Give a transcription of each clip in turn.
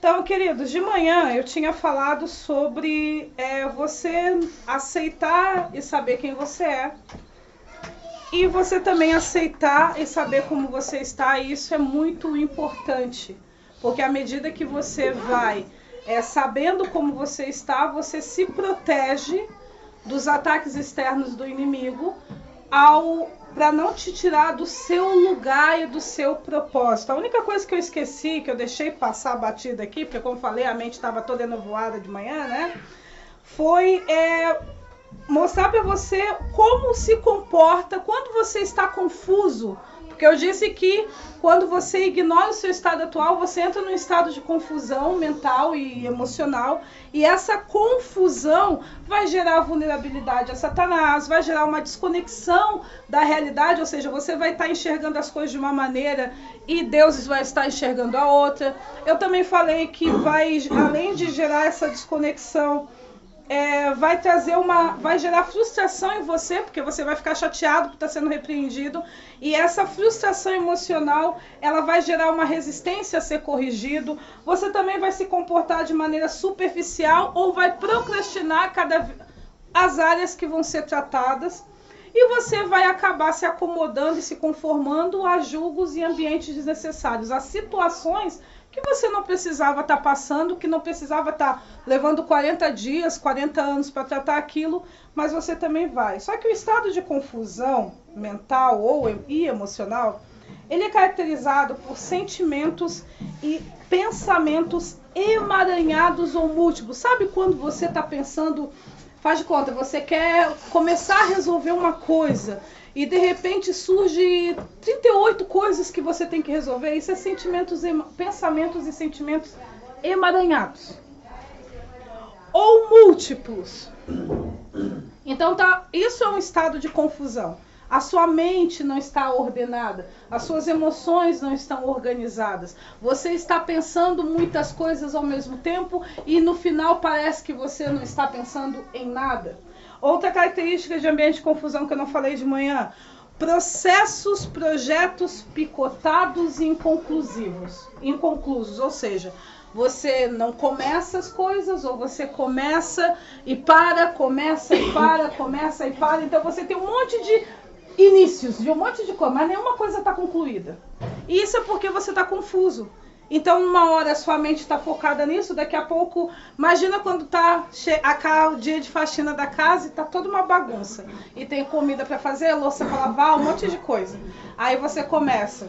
Então, queridos, de manhã eu tinha falado sobre você aceitar e saber quem você é. E você também aceitar e saber como você está, e isso é muito importante. Porque à medida que você vai sabendo como você está, você se protege dos ataques externos do inimigo para não te tirar do seu lugar e do seu propósito. A única coisa que eu esqueci, que eu deixei passar a batida aqui, porque como falei, a mente estava toda enovoada de manhã, né? Foi mostrar para você como se comporta quando você está confuso. Porque eu disse que quando você ignora o seu estado atual, você entra num estado de confusão mental e emocional. E essa confusão vai gerar vulnerabilidade a Satanás, vai gerar uma desconexão da realidade, ou seja, você vai estar enxergando as coisas de uma maneira e Deus vai estar enxergando a outra. Eu também falei que vai, além de gerar essa desconexão, vai gerar frustração em você, porque você vai ficar chateado por estar sendo repreendido, e essa frustração emocional, ela vai gerar uma resistência a ser corrigido. Você também vai se comportar de maneira superficial ou vai procrastinar as áreas que vão ser tratadas, e você vai acabar se acomodando e se conformando a julgos e ambientes desnecessários, a situações que você não precisava estar passando, que não precisava estar levando 40 dias, 40 anos para tratar aquilo, mas você também vai. Só que o estado de confusão mental e emocional, ele é caracterizado por sentimentos e pensamentos emaranhados ou múltiplos. Sabe quando você está pensando, faz de conta, você quer começar a resolver uma coisa e de repente surge 38 coisas que você tem que resolver? Isso é pensamentos e sentimentos emaranhados. Ou múltiplos. Então isso é um estado de confusão. A sua mente não está ordenada, as suas emoções não estão organizadas. Você está pensando muitas coisas ao mesmo tempo e no final parece que você não está pensando em nada. Outra característica de ambiente de confusão que eu não falei de manhã: projetos picotados e inconclusos, ou seja, você não começa as coisas, ou você começa e para, começa e para, começa e para. Então você tem um monte de inícios, de um monte de coisa, mas nenhuma coisa está concluída. E isso é porque você está confuso. Então, uma hora a sua mente está focada nisso, daqui a pouco, imagina quando está o dia de faxina da casa e está toda uma bagunça. E tem comida para fazer, louça para lavar, um monte de coisa. Aí você começa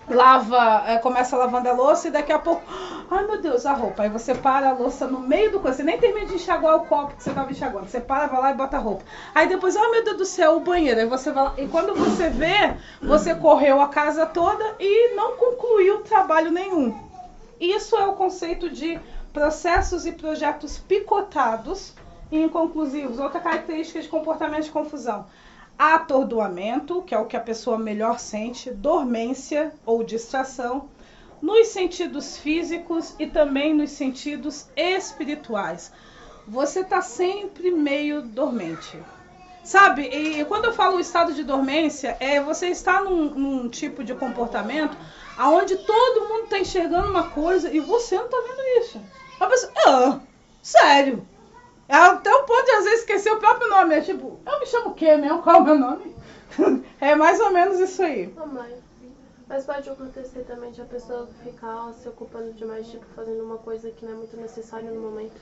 lavando a louça e daqui a pouco, ai meu Deus, a roupa. Aí você para a louça no meio do coisa, você nem termina de enxaguar o copo que você estava enxaguando. Você para, vai lá e bota a roupa. Aí depois, ai meu Deus do céu, o banheiro. Aí você vai lá, e quando você vê, você correu a casa toda e não concluiu trabalho nenhum. Isso é o conceito de processos e projetos picotados e inconclusivos. Outra característica de comportamento de confusão: atordoamento, que é o que a pessoa melhor sente, dormência ou distração, nos sentidos físicos e também nos sentidos espirituais. Você está sempre meio dormente. Sabe, e quando eu falo estado de dormência, você está num tipo de comportamento onde todo mundo está enxergando uma coisa e você não está vendo isso. A pessoa, sério? Até o ponto de às vezes esquecer o próprio nome. É tipo, eu me chamo o quê mesmo? Qual é o meu nome? É mais ou menos isso aí. Mas pode acontecer também de a pessoa ficar se ocupando demais, tipo, fazendo uma coisa que não é muito necessária no momento.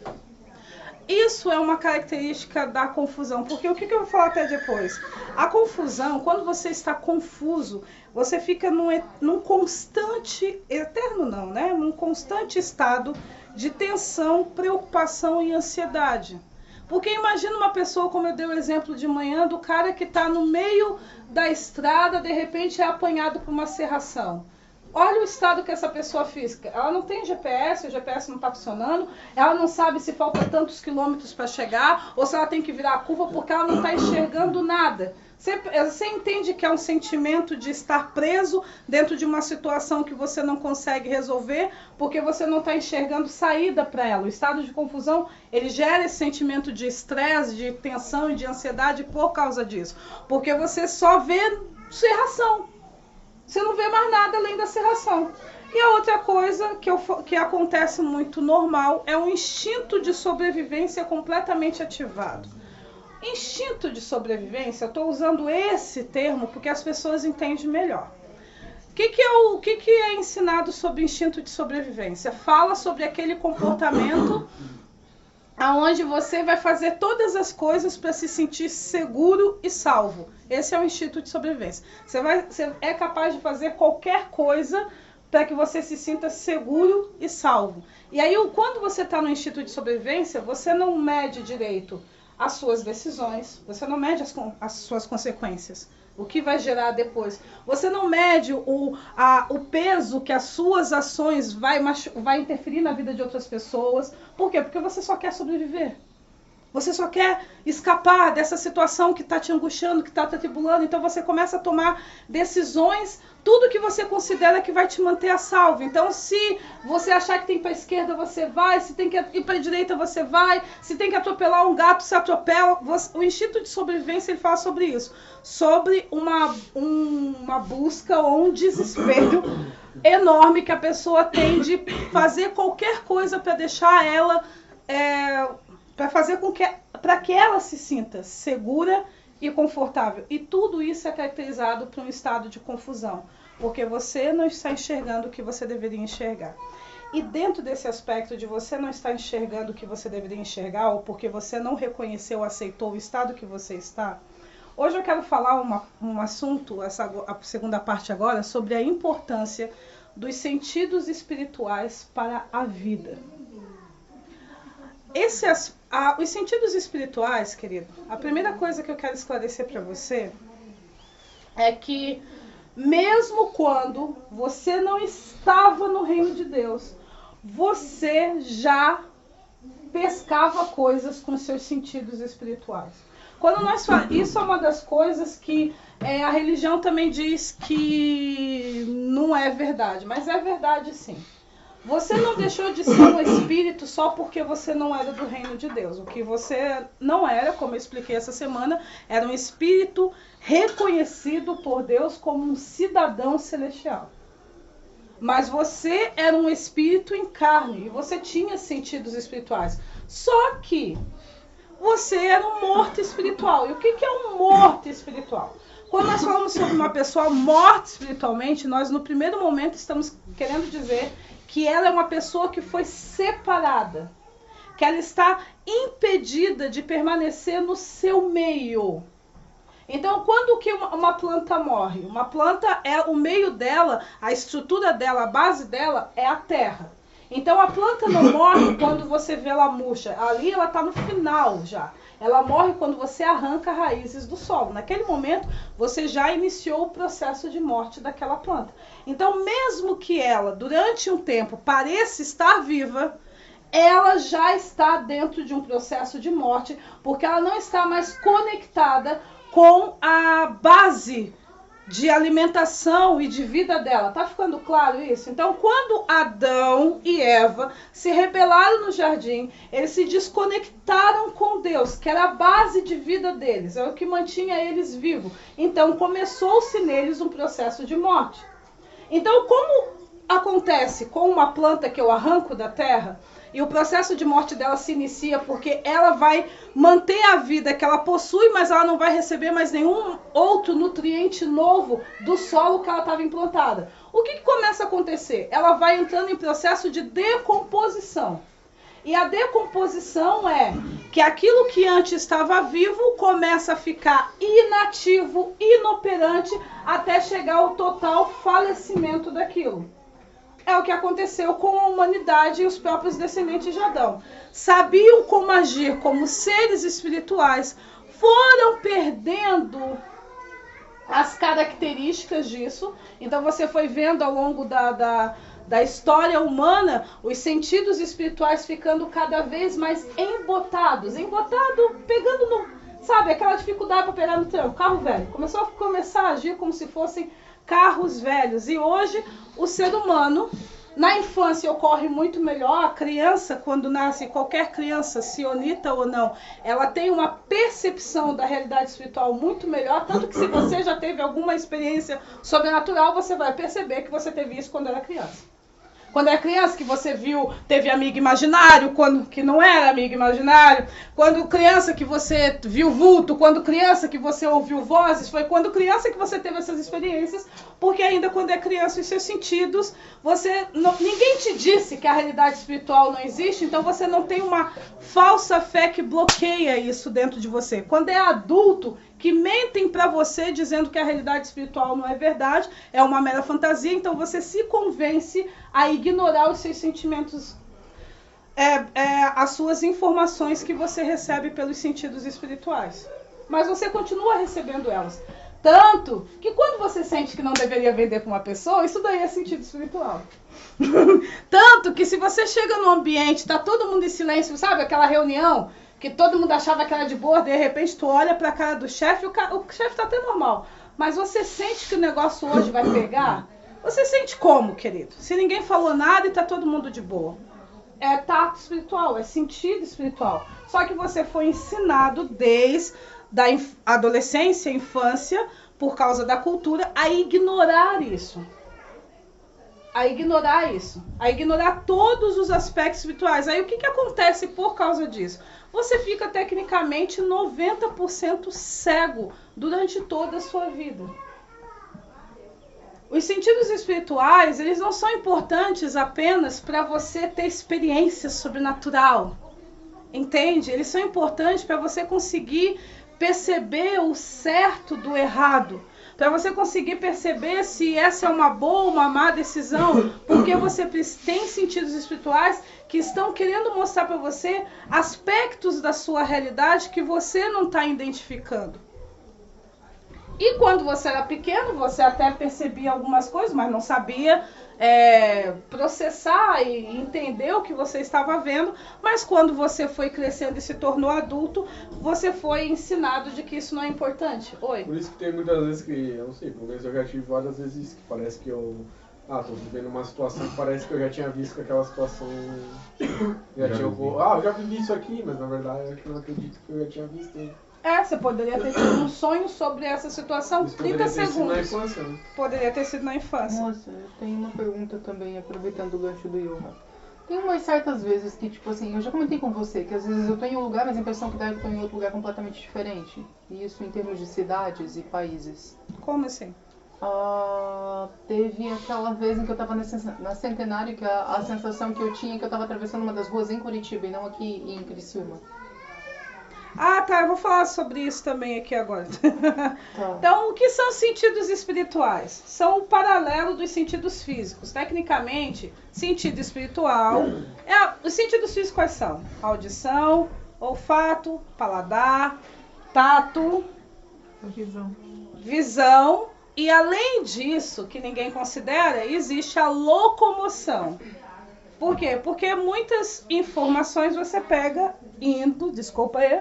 Isso é uma característica da confusão, porque o que eu vou falar até depois? A confusão, quando você está confuso, você fica num constante, eterno não, né? Num constante estado de tensão, preocupação e ansiedade. Porque imagina uma pessoa, como eu dei o exemplo de manhã, do cara que está no meio da estrada, de repente é apanhado por uma serração. Olha o estado que essa pessoa fica. Ela não tem GPS, o GPS não está funcionando, ela não sabe se falta tantos quilômetros para chegar, ou se ela tem que virar a curva porque ela não está enxergando nada. Você entende que é um sentimento de estar preso dentro de uma situação que você não consegue resolver, porque você não está enxergando saída para ela. O estado de confusão, ele gera esse sentimento de estresse, de tensão e de ansiedade por causa disso. Porque você só vê serração. Você não vê mais nada além da serração. E a outra coisa que acontece muito normal é um instinto de sobrevivência completamente ativado. Instinto de sobrevivência, eu estou usando esse termo porque as pessoas entendem melhor. O que é ensinado sobre instinto de sobrevivência? Fala sobre aquele comportamento aonde você vai fazer todas as coisas para se sentir seguro e salvo. Esse é o instinto de sobrevivência. Você é capaz de fazer qualquer coisa para que você se sinta seguro e salvo. E aí, quando você está no instinto de sobrevivência, você não mede direito as suas decisões, você não mede as suas consequências, o que vai gerar depois. Você não mede o peso que as suas ações vai interferir na vida de outras pessoas. Por quê? Porque você só quer sobreviver. Você só quer escapar dessa situação que está te angustiando, que está te atribulando. Então você começa a tomar decisões, tudo que você considera que vai te manter a salvo. Então se você achar que tem que ir para a esquerda, você vai. Se tem que ir para a direita, você vai. Se tem que atropelar um gato, você atropela. O instinto de sobrevivência, ele fala sobre isso. Sobre uma busca ou um desespero enorme que a pessoa tem de fazer qualquer coisa para deixar ela... para que ela se sinta segura e confortável. E tudo isso é caracterizado por um estado de confusão, porque você não está enxergando o que você deveria enxergar. E dentro desse aspecto de você não estar enxergando o que você deveria enxergar, ou porque você não reconheceu ou aceitou o estado que você está, hoje eu quero falar um assunto, a segunda parte agora, sobre a importância dos sentidos espirituais para a vida. Os sentidos espirituais, querido, a primeira coisa que eu quero esclarecer para você é que mesmo quando você não estava no reino de Deus, você já pescava coisas com seus sentidos espirituais. Quando nós falamos, isso é uma das coisas que a religião também diz que não é verdade, mas é verdade sim. Você não deixou de ser um espírito só porque você não era do reino de Deus. O que você não era, como eu expliquei essa semana, era um espírito reconhecido por Deus como um cidadão celestial. Mas você era um espírito em carne e você tinha sentidos espirituais. Só que você era um morto espiritual. E o que é um morto espiritual? Quando nós falamos sobre uma pessoa morta espiritualmente, nós no primeiro momento estamos querendo dizer que ela é uma pessoa que foi separada, que ela está impedida de permanecer no seu meio. Então, quando que uma planta morre? Uma planta, o meio dela, a estrutura dela, a base dela é a terra. Então, a planta não morre quando você vê ela murcha. Ali ela está no final já. Ela morre quando você arranca raízes do solo. Naquele momento, você já iniciou o processo de morte daquela planta. Então, mesmo que ela, durante um tempo, pareça estar viva, ela já está dentro de um processo de morte, porque ela não está mais conectada com a base de alimentação e de vida dela. Tá ficando claro isso? Então, quando Adão e Eva se rebelaram no jardim, eles se desconectaram com Deus, que era a base de vida deles, é o que mantinha eles vivos. Então, começou-se neles um processo de morte. Então, como acontece com uma planta que eu arranco da terra, e o processo de morte dela se inicia porque ela vai manter a vida que ela possui, mas ela não vai receber mais nenhum outro nutriente novo do solo que ela estava implantada. O que começa a acontecer? Ela vai entrando em processo de decomposição. E a decomposição é que aquilo que antes estava vivo começa a ficar inativo, inoperante, até chegar ao total falecimento daquilo. É o que aconteceu com a humanidade e os próprios descendentes de Adão. Sabiam como agir como seres espirituais, foram perdendo as características disso. Então você foi vendo ao longo da história humana os sentidos espirituais ficando cada vez mais embotados. Embotado, pegando no... Sabe, aquela dificuldade para pegar no tranco. Carro velho. Começar a agir como se fossem carros velhos. E hoje o ser humano, na infância ocorre muito melhor. A criança, quando nasce, qualquer criança, sionita ou não, ela tem uma percepção da realidade espiritual muito melhor. Tanto que se você já teve alguma experiência sobrenatural, você vai perceber que você teve isso quando era criança. Quando é criança que você viu, teve amigo imaginário, quando que não era amigo imaginário. Quando criança que você viu vulto, quando criança que você ouviu vozes, foi quando criança que você teve essas experiências, porque ainda quando é criança os seus sentidos, ninguém te disse que a realidade espiritual não existe, então você não tem uma falsa fé que bloqueia isso dentro de você. Quando é adulto, que mentem para você dizendo que a realidade espiritual não é verdade, é uma mera fantasia, então você se convence a ignorar os seus sentimentos, as suas informações que você recebe pelos sentidos espirituais. Mas você continua recebendo elas. Tanto que quando você sente que não deveria vender para uma pessoa, isso daí é sentido espiritual. Tanto que se você chega num ambiente, está todo mundo em silêncio, sabe aquela reunião que todo mundo achava que era de boa, de repente tu olha pra cara do chefe, o chefe tá até normal. Mas você sente que o negócio hoje vai pegar? Você sente como, querido? Se ninguém falou nada e tá todo mundo de boa. É tato espiritual, é sentido espiritual. Só que você foi ensinado desde a adolescência, infância, por causa da cultura, a ignorar isso. A ignorar todos os aspectos espirituais. Aí o que acontece por causa disso? Você fica tecnicamente 90% cego durante toda a sua vida. Os sentidos espirituais, eles não são importantes apenas para você ter experiência sobrenatural. Entende? Eles são importantes para você conseguir perceber o certo do errado. Para você conseguir perceber se essa é uma boa ou uma má decisão, porque você tem sentidos espirituais que estão querendo mostrar para você aspectos da sua realidade que você não está identificando. E quando você era pequeno, você até percebia algumas coisas, mas não sabia processar e entender o que você estava vendo. Mas quando você foi crescendo e se tornou adulto, você foi ensinado de que isso não é importante. Oi? Por isso que tem muitas vezes que, eu não sei, pelo menos eu já tive várias vezes que parece que eu... tô vivendo uma situação que parece que eu já tinha visto que aquela situação... eu já vivi isso aqui, mas na verdade eu não acredito que eu já tinha visto. Você poderia ter tido um sonho sobre essa situação, Isso 30 segundos. Ter sido na infância, né? Poderia ter sido na infância. Nossa, eu tenho uma pergunta também, aproveitando o gancho do Johan. Tem umas certas vezes que, tipo assim, eu já comentei com você, que às vezes eu tô em um lugar, mas a impressão que dá é que eu tô em outro lugar completamente diferente. E isso em termos de cidades e países. Como assim? Teve aquela vez em que eu tava na Centenário, que a sensação que eu tinha é que eu tava atravessando uma das ruas em Curitiba e não aqui em Criciúma. Eu vou falar sobre isso também aqui agora. Tá. Então, o que são sentidos espirituais? São o paralelo dos sentidos físicos. Tecnicamente, sentido espiritual... os sentidos físicos quais são? Audição, olfato, paladar, tato, visão. E além disso, que ninguém considera, existe a locomoção. Por quê? Porque muitas informações você pega indo, desculpa aí.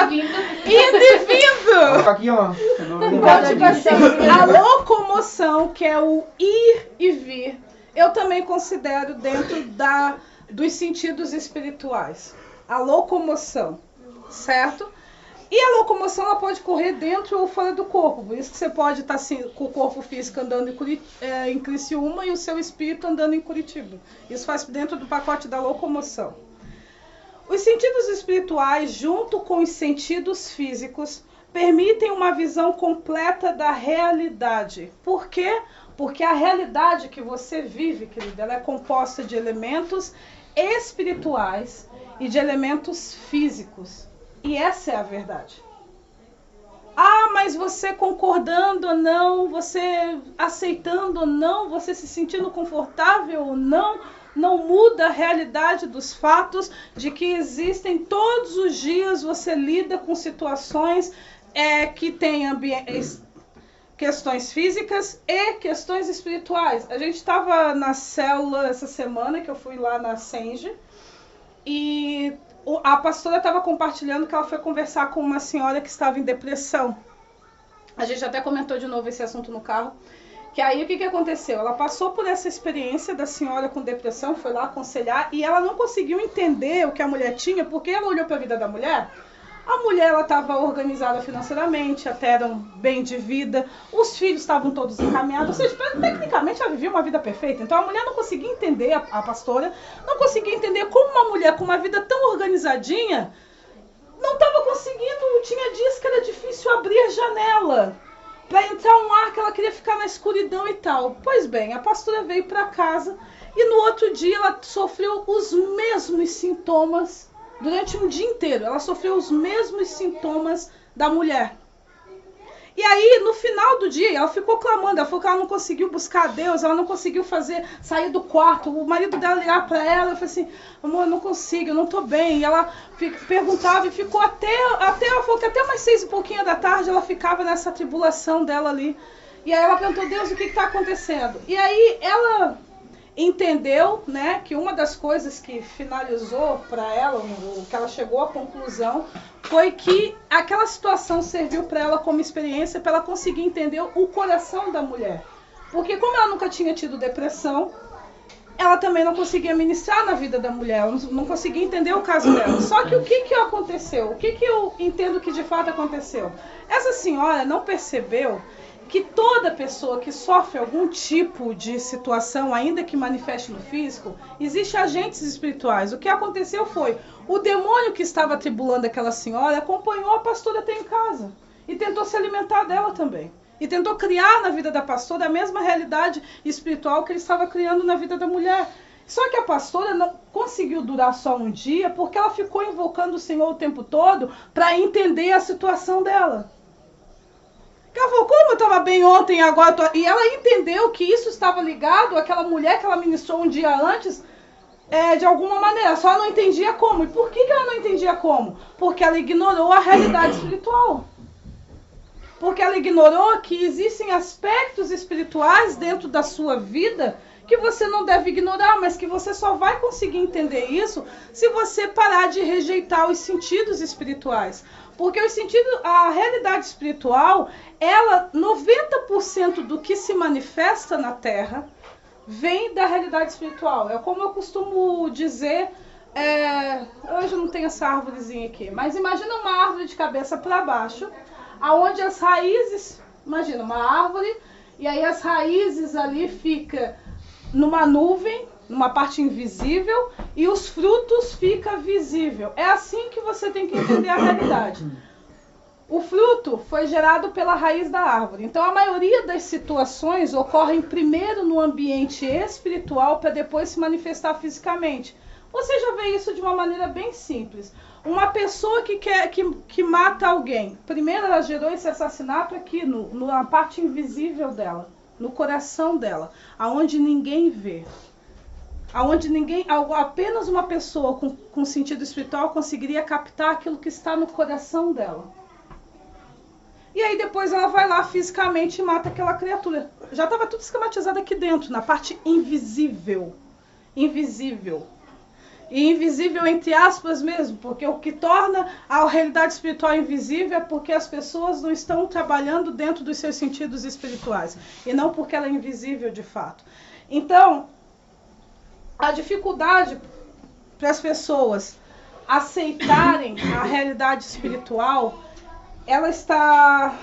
Indo e vindo. Aqui, ó. Então, tipo assim, a locomoção, que é o ir e vir, eu também considero dentro dos sentidos espirituais. A locomoção, certo? E a locomoção ela pode correr dentro ou fora do corpo. Por isso que você pode estar assim, com o corpo físico andando em Criciúma e o seu espírito andando em Curitiba. Isso faz dentro do pacote da locomoção. Os sentidos espirituais, junto com os sentidos físicos, permitem uma visão completa da realidade. Por quê? Porque a realidade que você vive, querida, ela é composta de elementos espirituais e de elementos físicos. E essa é a verdade. Mas você concordando ou não, você aceitando ou não, você se sentindo confortável ou não, não muda a realidade dos fatos de que existem todos os dias, você lida com situações que têm questões físicas e questões espirituais. A gente estava na célula essa semana, que eu fui lá na Senge, e a pastora estava compartilhando que ela foi conversar com uma senhora que estava em depressão. A gente até comentou de novo esse assunto no carro. Que aí o que aconteceu? Ela passou por essa experiência da senhora com depressão, foi lá aconselhar, e ela não conseguiu entender o que a mulher tinha, porque ela olhou para a vida da mulher. A mulher, ela estava organizada financeiramente, até eram bem de vida, os filhos estavam todos encaminhados, ou seja, tecnicamente ela vivia uma vida perfeita. Então a mulher não conseguia entender, a pastora, não conseguia entender como uma mulher com uma vida tão organizadinha não estava conseguindo, tinha dias que era difícil abrir a janela para entrar um ar, que ela queria ficar na escuridão e tal. Pois bem, a pastora veio para casa e no outro dia ela sofreu os mesmos sintomas. Durante um dia inteiro, ela sofreu os mesmos sintomas da mulher. E aí, no final do dia, ela ficou clamando, ela falou que ela não conseguiu buscar a Deus, ela não conseguiu sair do quarto. O marido dela ligar para ela, eu falei assim, amor, eu não consigo, eu não tô bem. E ela perguntava e ficou ela falou que até umas 6 e pouquinho da tarde ela ficava nessa tribulação dela ali. E aí ela perguntou, Deus, o que está acontecendo? E aí ela entendeu, né, que uma das coisas que finalizou para ela, o que ela chegou à conclusão, foi que aquela situação serviu para ela como experiência, para ela conseguir entender o coração da mulher. Porque como ela nunca tinha tido depressão, ela também não conseguia ministrar na vida da mulher, ela não conseguia entender o caso dela. Só que o que aconteceu? O que eu entendo que de fato aconteceu? Essa senhora não percebeu que toda pessoa que sofre algum tipo de situação, ainda que manifeste no físico, existem agentes espirituais. O que aconteceu foi, o demônio que estava atribulando aquela senhora acompanhou a pastora até em casa e tentou se alimentar dela também. E tentou criar na vida da pastora a mesma realidade espiritual que ele estava criando na vida da mulher. Só que a pastora não conseguiu durar só um dia porque ela ficou invocando o Senhor o tempo todo para entender a situação dela. Ela falou, como eu estava bem ontem e agora... E ela entendeu que isso estava ligado àquela mulher que ela ministrou um dia antes, de alguma maneira. Só ela não entendia como. E por que ela não entendia como? Porque ela ignorou a realidade espiritual. Porque ela ignorou que existem aspectos espirituais dentro da sua vida que você não deve ignorar, mas que você só vai conseguir entender isso se você parar de rejeitar os sentidos espirituais. Porque a realidade espiritual, ela, 90% do que se manifesta na Terra, vem da realidade espiritual. É como eu costumo dizer, hoje eu não tenho essa árvorezinha aqui, mas imagina uma árvore de cabeça para baixo, aonde as raízes, imagina uma árvore, e aí as raízes ali ficam numa nuvem, numa parte invisível, e os frutos ficam visíveis. É assim que você tem que entender a realidade. O fruto foi gerado pela raiz da árvore. Então, a maioria das situações ocorrem primeiro no ambiente espiritual para depois se manifestar fisicamente. Você já vê isso de uma maneira bem simples. Uma pessoa que mata alguém, primeiro ela gerou esse assassinato aqui, na parte invisível dela, no coração dela, aonde ninguém vê. Apenas uma pessoa com sentido espiritual conseguiria captar aquilo que está no coração dela. E aí depois ela vai lá fisicamente e mata aquela criatura. Já estava tudo esquematizado aqui dentro, na parte invisível. Invisível. E invisível entre aspas mesmo, porque o que torna a realidade espiritual invisível é porque as pessoas não estão trabalhando dentro dos seus sentidos espirituais. E não porque ela é invisível de fato. Então, a dificuldade para as pessoas aceitarem a realidade espiritual, ela está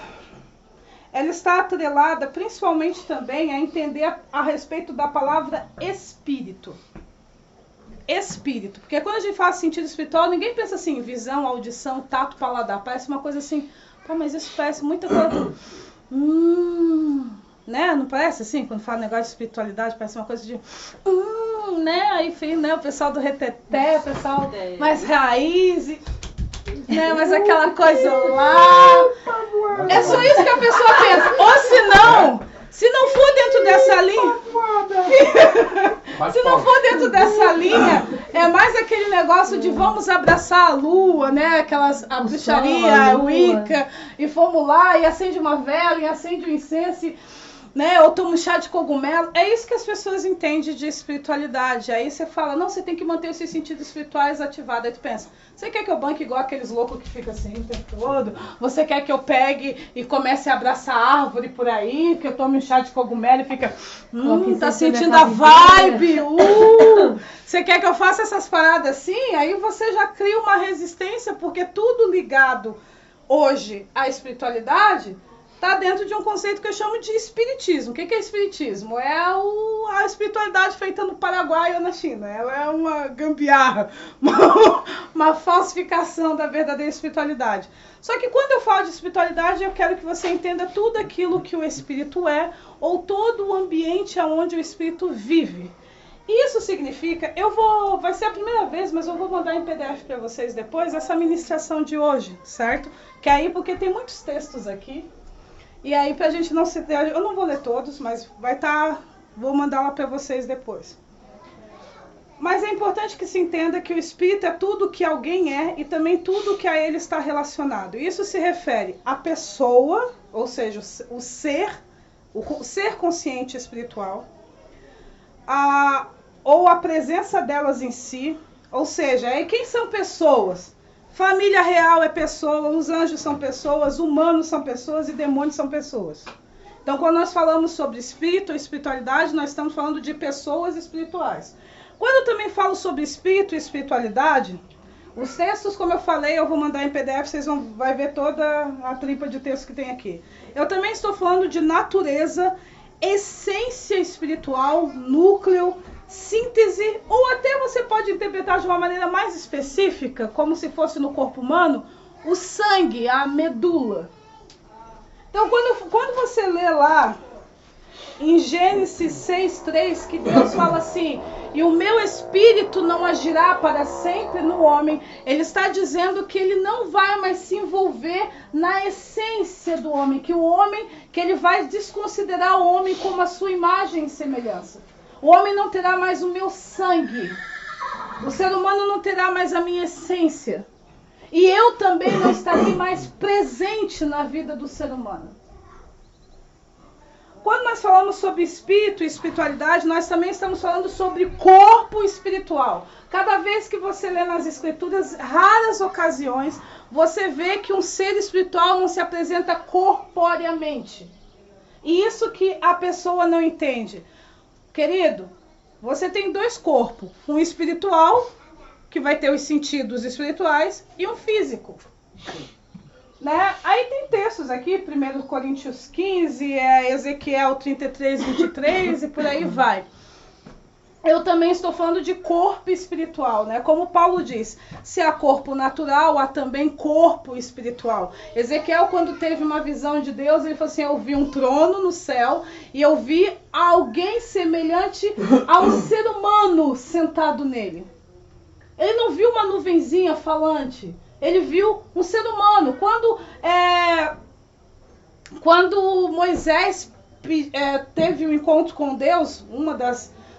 atrelada principalmente também a entender a respeito da palavra espírito. Espírito, porque quando a gente fala sentido espiritual, ninguém pensa assim, visão, audição, tato, paladar, parece uma coisa assim, pô, mas isso parece muita coisa, né, não parece assim, quando fala negócio de espiritualidade, parece uma coisa de, né, aí, enfim, né, o pessoal do reteté, o pessoal mais raiz, né, mas aquela coisa lá, é só isso que a pessoa pensa, ou se não for dentro dessa linha, se não for dentro dessa linha, é mais aquele negócio de vamos abraçar a lua, né? A bruxaria, a Wicca, e fomos lá e acende uma vela, e acende um incenso, né? Ou toma um chá de cogumelo. É isso que as pessoas entendem de espiritualidade. Aí você fala, não, você tem que manter os seus sentidos espirituais ativados. Aí tu pensa, você quer que eu banque igual aqueles loucos que ficam assim o tempo todo? Você quer que eu pegue e comece a abraçar a árvore por aí? Que eu tome um chá de cogumelo e fica, tá sentindo a vibe? Você quer que eu faça essas paradas assim? Aí você já cria uma resistência, porque tudo ligado hoje à espiritualidade está dentro de um conceito que eu chamo de espiritismo. O que é espiritismo? É a espiritualidade feita no Paraguai ou na China. Ela é uma gambiarra, uma falsificação da verdadeira espiritualidade. Só que quando eu falo de espiritualidade, eu quero que você entenda tudo aquilo que o espírito é, ou todo o ambiente onde o espírito vive. Isso significa, vai ser a primeira vez, mas eu vou mandar em PDF para vocês depois, essa ministração de hoje, certo? Que aí, porque tem muitos textos aqui, e aí pra gente não se... Eu não vou ler todos, mas vou mandar lá para vocês depois. Mas é importante que se entenda que o espírito é tudo que alguém é e também tudo que a ele está relacionado. Isso se refere à pessoa, ou seja, o ser consciente espiritual, ou a presença delas em si, ou seja, quem são pessoas? Família real é pessoa, os anjos são pessoas, humanos são pessoas e demônios são pessoas. Então, quando nós falamos sobre espírito ou espiritualidade, nós estamos falando de pessoas espirituais. Quando eu também falo sobre espírito e espiritualidade, os textos, como eu falei, eu vou mandar em PDF, vocês vão ver toda a tripa de texto que tem aqui. Eu também estou falando de natureza, essência espiritual, núcleo, síntese, ou até você pode interpretar de uma maneira mais específica, como se fosse no corpo humano, o sangue, a medula. Então, quando você lê lá em Gênesis 6:3, que Deus fala assim, e o meu espírito não agirá para sempre no homem, ele está dizendo que ele não vai mais se envolver na essência do homem, que ele vai desconsiderar o homem como a sua imagem e semelhança. O homem não terá mais o meu sangue, o ser humano não terá mais a minha essência, e eu também não estarei mais presente na vida do ser humano. Quando nós falamos sobre espírito e espiritualidade, nós também estamos falando sobre corpo espiritual. Cada vez que você lê nas escrituras, raras ocasiões, você vê que um ser espiritual não se apresenta corporeamente. E isso que a pessoa não entende. Querido, você tem dois corpos. Um espiritual, que vai ter os sentidos espirituais, e um físico. Né? Aí tem textos aqui, 1 Coríntios 15, Ezequiel 33, 23 e por aí vai. Eu também estou falando de corpo espiritual, né? Como Paulo diz, se há corpo natural, há também corpo espiritual. Ezequiel, quando teve uma visão de Deus, ele falou assim, eu vi um trono no céu e eu vi alguém semelhante ao ser humano sentado nele. Ele não viu uma nuvenzinha falante. Ele viu um ser humano. Quando Moisés teve um encontro com Deus,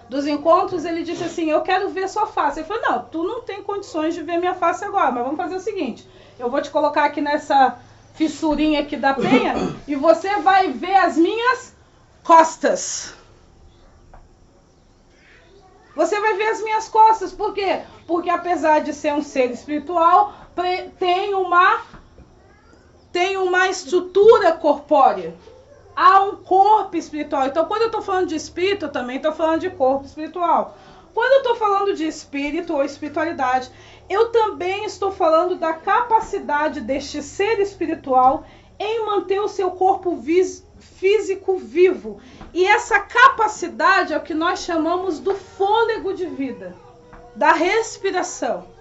dos encontros, ele disse assim, eu quero ver sua face. Ele falou, não, tu não tem condições de ver minha face agora, mas vamos fazer o seguinte, eu vou te colocar aqui nessa fissurinha aqui da penha e você vai ver as minhas costas. Você vai ver as minhas costas, por quê? Porque apesar de ser um ser espiritual, tem uma estrutura corpórea. Há um corpo espiritual. Então, quando eu estou falando de espírito, eu também estou falando de corpo espiritual. Quando eu estou falando de espírito ou espiritualidade, eu também estou falando da capacidade deste ser espiritual em manter o seu corpo físico vivo. E essa capacidade é o que nós chamamos do fôlego de vida, da respiração.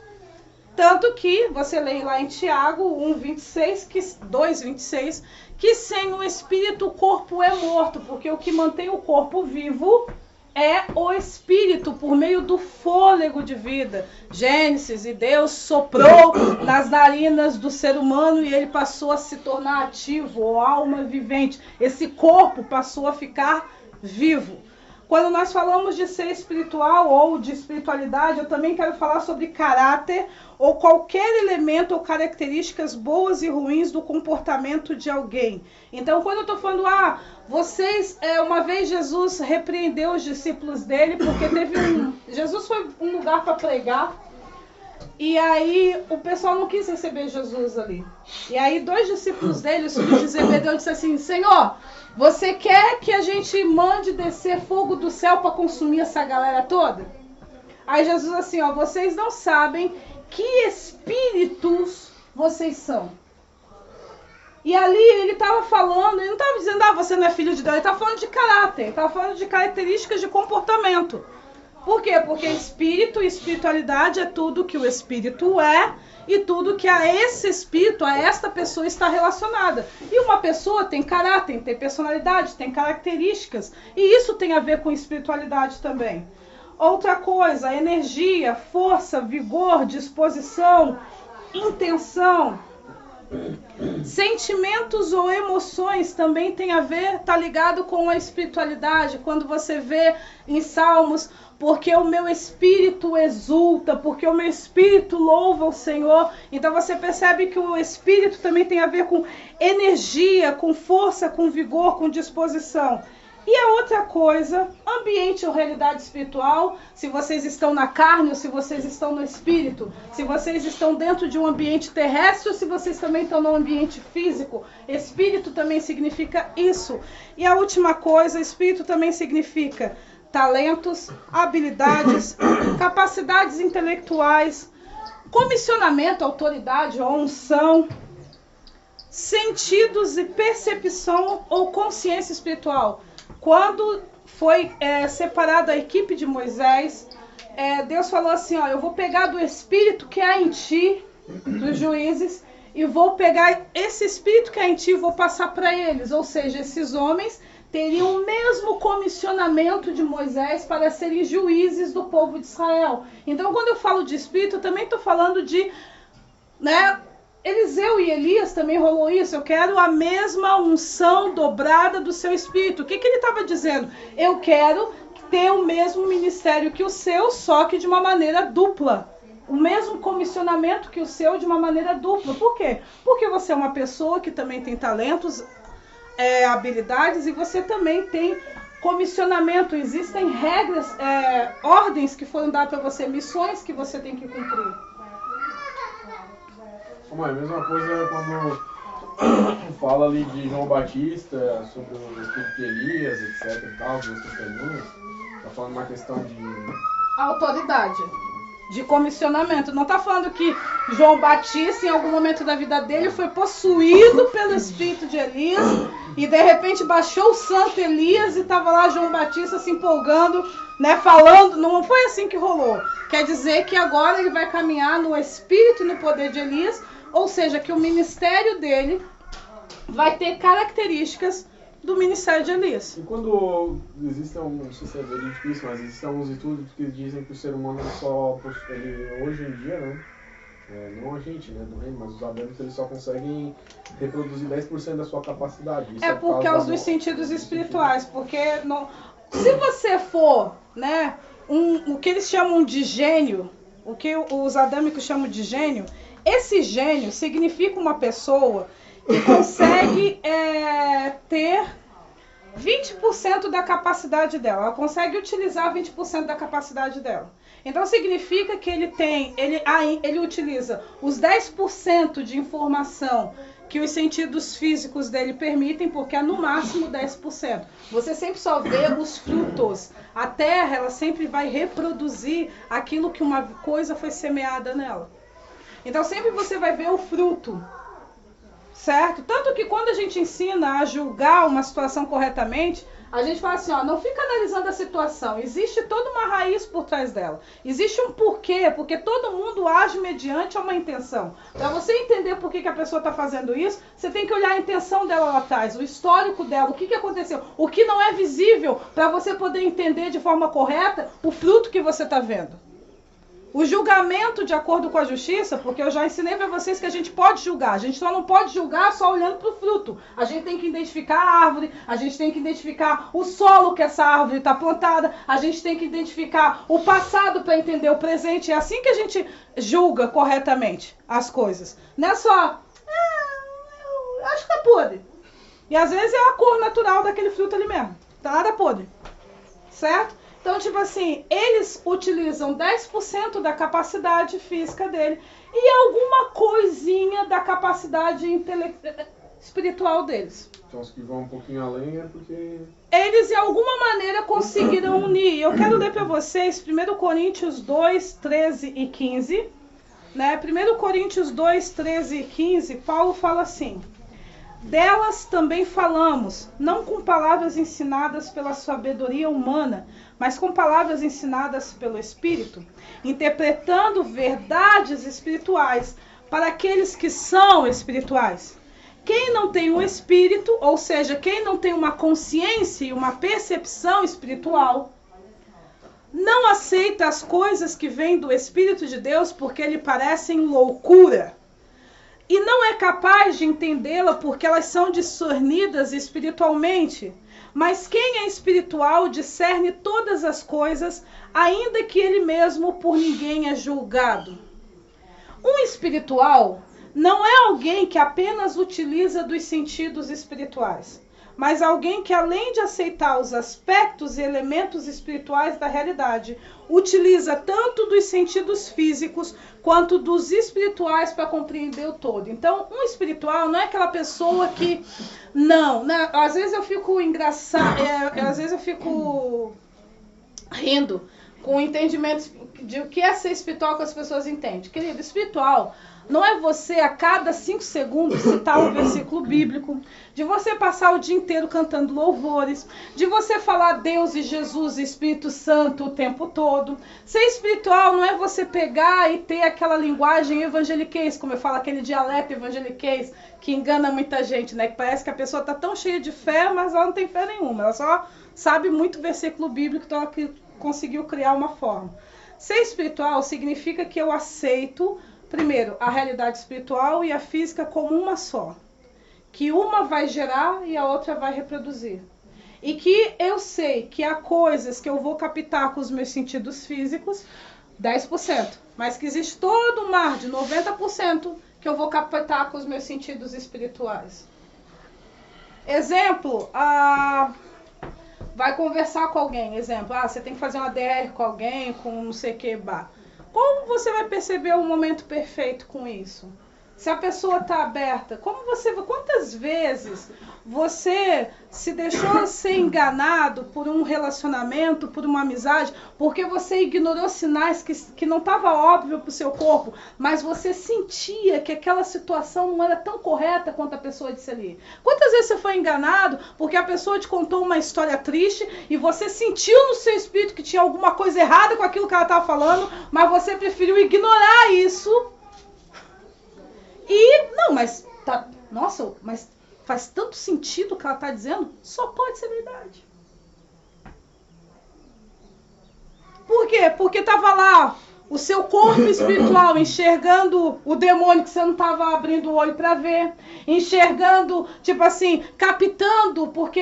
Tanto que, você lê lá em Tiago 2:26, que sem o espírito o corpo é morto, porque o que mantém o corpo vivo é o espírito, por meio do fôlego de vida. Gênesis, e Deus soprou nas narinas do ser humano e ele passou a se tornar ativo, ou alma vivente. Esse corpo passou a ficar vivo. Quando nós falamos de ser espiritual ou de espiritualidade, eu também quero falar sobre caráter ou qualquer elemento ou características boas e ruins do comportamento de alguém. Então, quando eu estou falando, uma vez Jesus repreendeu os discípulos dele, porque Jesus foi um lugar para pregar, e aí o pessoal não quis receber Jesus ali. E aí 2 discípulos dele, os filhos de Zebedeu, disseram assim, Senhor, você quer que a gente mande descer fogo do céu para consumir essa galera toda? Aí Jesus assim, ó, vocês não sabem que espíritos vocês são. E ali ele estava falando, ele não estava dizendo, você não é filho de Deus, ele estava falando de caráter, ele estava falando de características de comportamento. Por quê? Porque espírito e espiritualidade é tudo que o espírito é e tudo que a esse espírito, a esta pessoa está relacionada. E uma pessoa tem caráter, tem personalidade, tem características, e isso tem a ver com espiritualidade também. Outra coisa, energia, força, vigor, disposição, intenção, sentimentos ou emoções também tem a ver, tá ligado com a espiritualidade. Quando você vê em Salmos, porque o meu espírito exulta, porque o meu espírito louva o Senhor. Então você percebe que o espírito também tem a ver com energia, com força, com vigor, com disposição. E a outra coisa, ambiente ou realidade espiritual, se vocês estão na carne ou se vocês estão no espírito, se vocês estão dentro de um ambiente terrestre ou se vocês também estão no ambiente físico, espírito também significa isso. E a última coisa, espírito também significa talentos, habilidades, capacidades intelectuais, comissionamento, autoridade ou unção, sentidos e percepção ou consciência espiritual. Quando foi separada a equipe de Moisés, Deus falou assim, ó, eu vou pegar do espírito que há em ti, dos juízes, e vou pegar esse espírito que há em ti e vou passar para eles. Ou seja, esses homens teriam o mesmo comissionamento de Moisés para serem juízes do povo de Israel. Então, quando eu falo de espírito, eu também estou falando de, Eliseu e Elias também rolou isso. Eu quero a mesma unção dobrada do seu espírito. O que ele estava dizendo? Eu quero ter o mesmo ministério que o seu, só que de uma maneira dupla. O mesmo comissionamento que o seu, de uma maneira dupla. Por quê? Porque você é uma pessoa que também tem talentos, habilidades, e você também tem comissionamento. Existem regras, ordens que foram dadas para você, missões que você tem que cumprir. É a mesma coisa quando fala ali de João Batista, sobre o espírito de Elias, etc e tal, duas testemunhas, tá falando uma questão de autoridade, de comissionamento. Não tá falando que João Batista, em algum momento da vida dele, foi possuído pelo espírito de Elias e de repente baixou o santo Elias e tava lá João Batista se empolgando, falando. Não foi assim que rolou. Quer dizer que agora ele vai caminhar no espírito e no poder de Elias. Ou seja, que o ministério dele vai ter características do ministério de Elias. E quando existem, não sei se é verídico isso, mas existem alguns estudos que dizem que o ser humano ele hoje em dia, não a gente, do reino, mas os adultos, eles só conseguem reproduzir 10% da sua capacidade. Isso por causa dos sentidos espirituais, porque se você for, o que eles chamam de gênio, o que os adâmicos chamam de gênio, esse gênio significa uma pessoa que consegue ter 20% da capacidade dela. Ela consegue utilizar 20% da capacidade dela. Então significa que ele utiliza os 10% de informação que os sentidos físicos dele permitem, porque é no máximo 10%. Você sempre só vê os frutos. A terra, ela sempre vai reproduzir aquilo que uma coisa foi semeada nela. Então sempre você vai ver o fruto, certo? Tanto que quando a gente ensina a julgar uma situação corretamente, a gente fala assim, não fica analisando a situação, existe toda uma raiz por trás dela. Existe um porquê, porque todo mundo age mediante uma intenção. Para você entender por que a pessoa está fazendo isso, você tem que olhar a intenção dela lá atrás, o histórico dela, o que aconteceu, o que não é visível, para você poder entender de forma correta o fruto que você está vendo. O julgamento de acordo com a justiça, porque eu já ensinei para vocês que a gente pode julgar. A gente só não pode julgar só olhando para o fruto. A gente tem que identificar a árvore, a gente tem que identificar o solo que essa árvore está plantada, a gente tem que identificar o passado para entender o presente. É assim que a gente julga corretamente as coisas. Não é só, eu acho que tá podre. E às vezes é a cor natural daquele fruto ali mesmo. Tá nada podre. Certo? Então, tipo assim, eles utilizam 10% da capacidade física dele e alguma coisinha da capacidade espiritual deles. Então, os que vão um pouquinho além é porque eles de alguma maneira conseguiram unir. Eu quero ler para vocês 1 Coríntios 2, 13 e 15. Né? 1 Coríntios 2, 13 e 15, Paulo fala assim: delas também falamos, não com palavras ensinadas pela sabedoria humana, mas com palavras ensinadas pelo Espírito, interpretando verdades espirituais para aqueles que são espirituais. Quem não tem um espírito, ou seja, quem não tem uma consciência e uma percepção espiritual, não aceita as coisas que vêm do Espírito de Deus porque lhe parecem loucura. E não é capaz de entendê-la porque elas são discernidas espiritualmente. Mas quem é espiritual discerne todas as coisas, ainda que ele mesmo por ninguém é julgado. Um espiritual não é alguém que apenas utiliza dos sentidos espirituais, mas alguém que, além de aceitar os aspectos e elementos espirituais da realidade, utiliza tanto dos sentidos físicos quanto dos espirituais para compreender o todo. Então, um espiritual não é aquela pessoa que... Não, né? Às vezes eu fico às vezes eu fico rindo com o entendimento de o que é ser espiritual que as pessoas entendem. Querido, espiritual não é você a cada 5 segundos citar um versículo bíblico, de você passar o dia inteiro cantando louvores, de você falar Deus e Jesus e Espírito Santo o tempo todo. Ser espiritual não é você pegar e ter aquela linguagem evangeliquez, como eu falo, aquele dialeto evangeliquez que engana muita gente, né? Que parece que a pessoa está tão cheia de fé, mas ela não tem fé nenhuma. Ela só sabe muito versículo bíblico, então ela conseguiu criar uma forma. Ser espiritual significa que eu aceito, primeiro, a realidade espiritual e a física como uma só. Que uma vai gerar e a outra vai reproduzir. E que eu sei que há coisas que eu vou captar com os meus sentidos físicos, 10%. Mas que existe todo um mar de 90% que eu vou captar com os meus sentidos espirituais. Exemplo, vai conversar com alguém. Exemplo, você tem que fazer uma DR com alguém, com não sei o que, Como você vai perceber o momento perfeito com isso? Se a pessoa está aberta, quantas vezes você se deixou ser enganado por um relacionamento, por uma amizade, porque você ignorou sinais que não estavam óbvios para o seu corpo, mas você sentia que aquela situação não era tão correta quanto a pessoa disse ali? Quantas vezes você foi enganado porque a pessoa te contou uma história triste e você sentiu no seu espírito que tinha alguma coisa errada com aquilo que ela estava falando, mas você preferiu ignorar isso? Mas faz tanto sentido o que ela está dizendo, só pode ser verdade. Por quê? Porque estava lá o seu corpo espiritual enxergando o demônio que você não estava abrindo o olho para ver, enxergando, captando, porque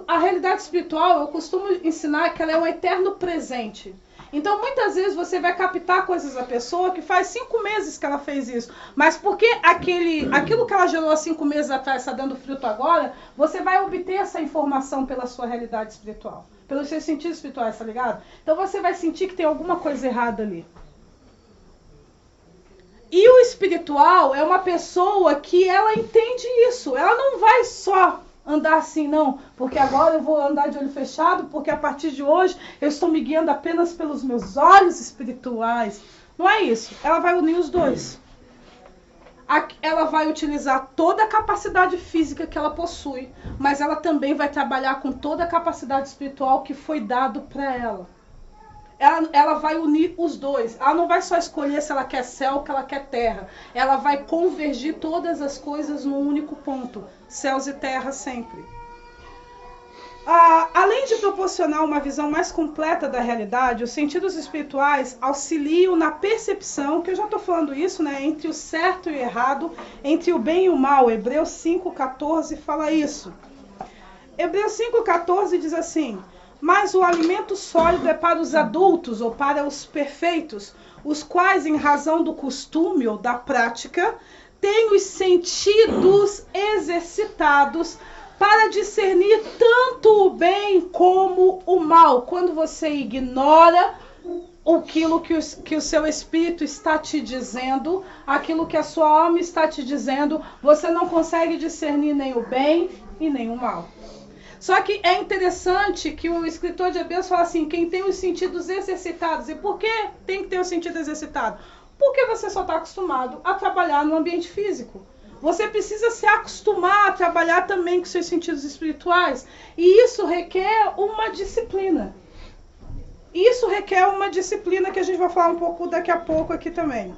a realidade espiritual, eu costumo ensinar que ela é um eterno presente. Então, muitas vezes você vai captar coisas da pessoa que faz 5 meses que ela fez isso. Mas porque aquilo que ela gerou há 5 meses atrás está dando fruto agora, você vai obter essa informação pela sua realidade espiritual. Pelos seus sentidos espirituais, tá ligado? Então você vai sentir que tem alguma coisa errada ali. E o espiritual é uma pessoa que ela entende isso. Ela não vai só andar assim, não, porque agora eu vou andar de olho fechado, porque a partir de hoje eu estou me guiando apenas pelos meus olhos espirituais. Não é isso. Ela vai unir os dois. Ela vai utilizar toda a capacidade física que ela possui, mas ela também vai trabalhar com toda a capacidade espiritual que foi dado para ela. Ela vai unir os dois. Ela não vai só escolher se ela quer céu ou se ela quer terra. Ela vai convergir todas as coisas num único ponto. Céus e terra sempre. Além de proporcionar uma visão mais completa da realidade, os sentidos espirituais auxiliam na percepção, que eu já estou falando isso, né, entre o certo e o errado, entre o bem e o mal. Hebreus 5,14 fala isso. Hebreus 5,14 diz assim: mas o alimento sólido é para os adultos ou para os perfeitos, os quais, em razão do costume ou da prática, têm os sentidos exercitados para discernir tanto o bem como o mal. Quando você ignora aquilo que o seu espírito está te dizendo, aquilo que a sua alma está te dizendo, você não consegue discernir nem o bem e nem o mal. Só que é interessante que o escritor de Hebreus fala assim, quem tem os sentidos exercitados. E por que tem que ter o sentido exercitado? Porque você só está acostumado a trabalhar no ambiente físico. Você precisa se acostumar a trabalhar também com seus sentidos espirituais. E isso requer uma disciplina. Isso requer uma disciplina que a gente vai falar um pouco daqui a pouco aqui também.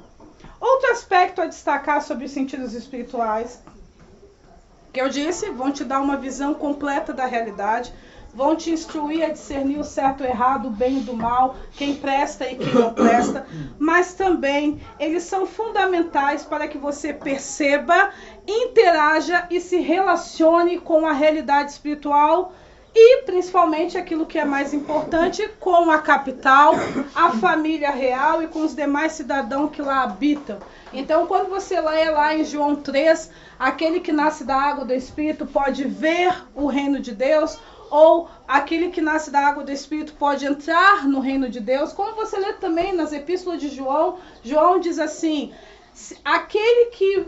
Outro aspecto a destacar sobre os sentidos espirituais, que eu disse, vão te dar uma visão completa da realidade, vão te instruir a discernir o certo e o errado, o bem e do mal, quem presta e quem não presta, mas também eles são fundamentais para que você perceba, interaja e se relacione com a realidade espiritual e principalmente aquilo que é mais importante, com a capital, a família real e com os demais cidadãos que lá habitam. Então, quando você lê lá em João 3, aquele que nasce da água do Espírito pode ver o reino de Deus, ou aquele que nasce da água do Espírito pode entrar no reino de Deus. Como você lê também nas epístolas de João, João diz assim, aquele que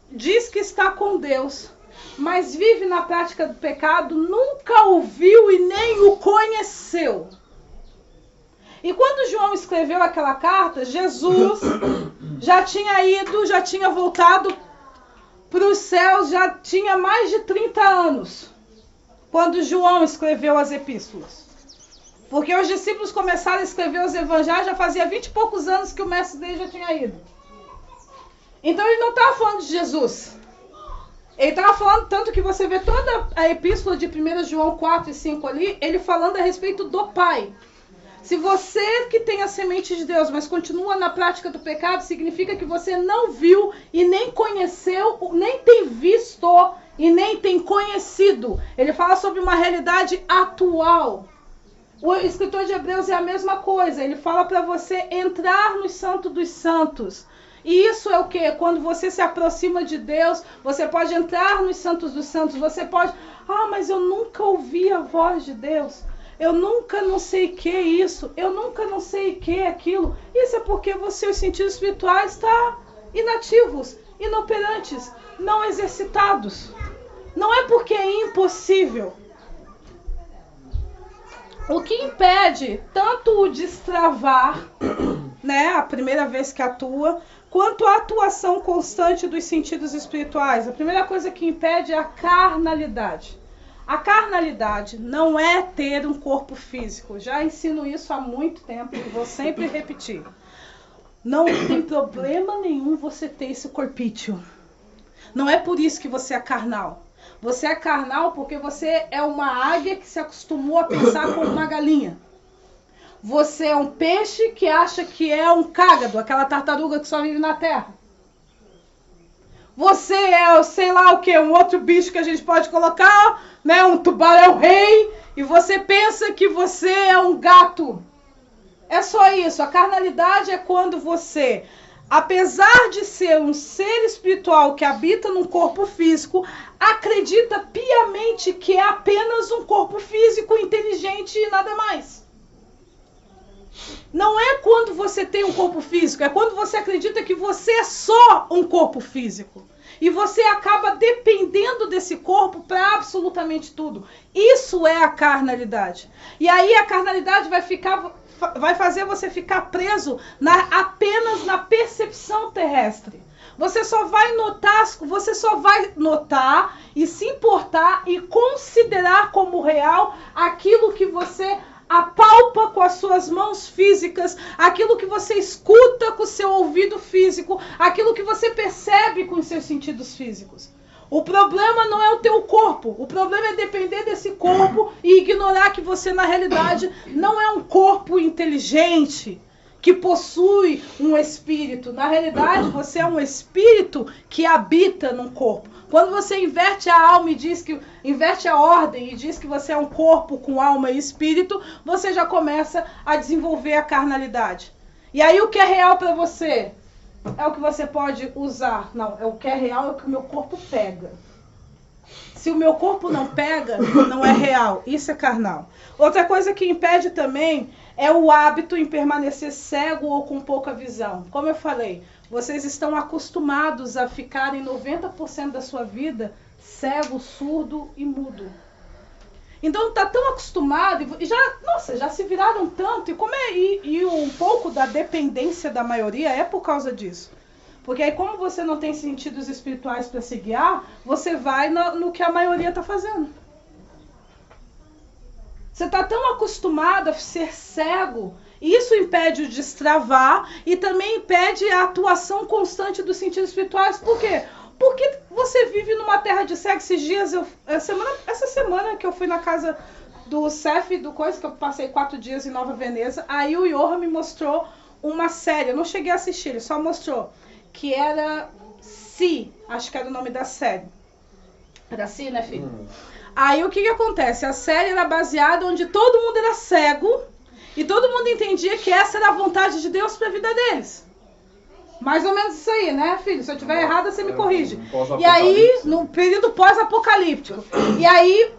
diz que está com Deus, mas vive na prática do pecado, nunca o viu e nem o conheceu. E quando João escreveu aquela carta, Jesus já tinha ido, já tinha voltado para os céus, já tinha mais de 30 anos, quando João escreveu as epístolas. Porque os discípulos começaram a escrever os evangelhos, já fazia 20 e poucos anos que o mestre dele já tinha ido. Então ele não estava falando de Jesus. Ele estava falando, tanto que você vê toda a epístola de 1 João 4 e 5 ali, ele falando a respeito do Pai. Se você que tem a semente de Deus, mas continua na prática do pecado, significa que você não viu e nem conheceu, nem tem visto e nem tem conhecido. Ele fala sobre uma realidade atual. O escritor de Hebreus é a mesma coisa. Ele fala para você entrar no Santo dos Santos. E isso é o que? Quando você se aproxima de Deus, você pode entrar nos Santos dos Santos. Você pode... mas eu nunca ouvi a voz de Deus. Eu nunca não sei o que é isso. Eu nunca não sei o que é aquilo. Isso é porque os sentidos espirituais estão inativos, inoperantes, não exercitados. Não é porque é impossível. O que impede tanto o destravar, né, a primeira vez que atua, quanto a atuação constante dos sentidos espirituais. A primeira coisa que impede é a carnalidade. A carnalidade não é ter um corpo físico. Já ensino isso há muito tempo e vou sempre repetir. Não tem problema nenhum você ter esse corpício. Não é por isso que você é carnal. Você é carnal porque você é uma águia que se acostumou a pensar como uma galinha. Você é um peixe que acha que é um cágado, aquela tartaruga que só vive na terra. Você é, sei lá o que, um outro bicho que a gente pode colocar, né, um tubarão-rei, e você pensa que você é um gato. É só isso. A carnalidade é quando você, apesar de ser um ser espiritual que habita num corpo físico, acredita piamente que é apenas um corpo físico, inteligente e nada mais. Não é quando você tem um corpo físico, é quando você acredita que você é só um corpo físico. E você acaba dependendo desse corpo para absolutamente tudo. Isso é a carnalidade. E aí a carnalidade vai fazer você ficar preso apenas na percepção terrestre. Você só vai notar e se importar e considerar como real aquilo que você apalpa com as suas mãos físicas, aquilo que você escuta com o seu ouvido físico, aquilo que você percebe com os seus sentidos físicos. O problema não é o teu corpo, o problema é depender desse corpo e ignorar que você na realidade não é um corpo inteligente, que possui um espírito. Na realidade, você é um espírito que habita num corpo. Quando você inverte a alma e inverte a ordem e diz que você é um corpo com alma e espírito, você já começa a desenvolver a carnalidade. E aí o que é real para você é o que você pode usar. Não, o que é real é o que o meu corpo pega. Se o meu corpo não pega, não é real. Isso é carnal. Outra coisa que impede também é o hábito em permanecer cego ou com pouca visão. Como eu falei, vocês estão acostumados a ficarem 90% da sua vida cego, surdo e mudo. Então tá tão acostumado e já se viraram tanto. E um pouco da dependência da maioria é por causa disso. Porque aí como você não tem sentidos espirituais para se guiar, você vai no que a maioria tá fazendo. Você tá tão acostumado a ser cego, e isso impede o destravar e também impede a atuação constante dos sentidos espirituais. Por quê? Porque você vive numa terra de cego. Esses dias, essa semana que eu fui na casa do Cef, do coisa, que eu passei 4 dias em Nova Veneza, aí o Johan me mostrou uma série, eu não cheguei a assistir, ele só mostrou, que era Si, acho que era o nome da série. Era Si, né, filho? Aí o que acontece? A série era baseada onde todo mundo era cego e todo mundo entendia que essa era a vontade de Deus para a vida deles. Mais ou menos isso aí, né, filho? Se eu estiver errada, você me corrige. E aí, no período pós-apocalíptico. E aí,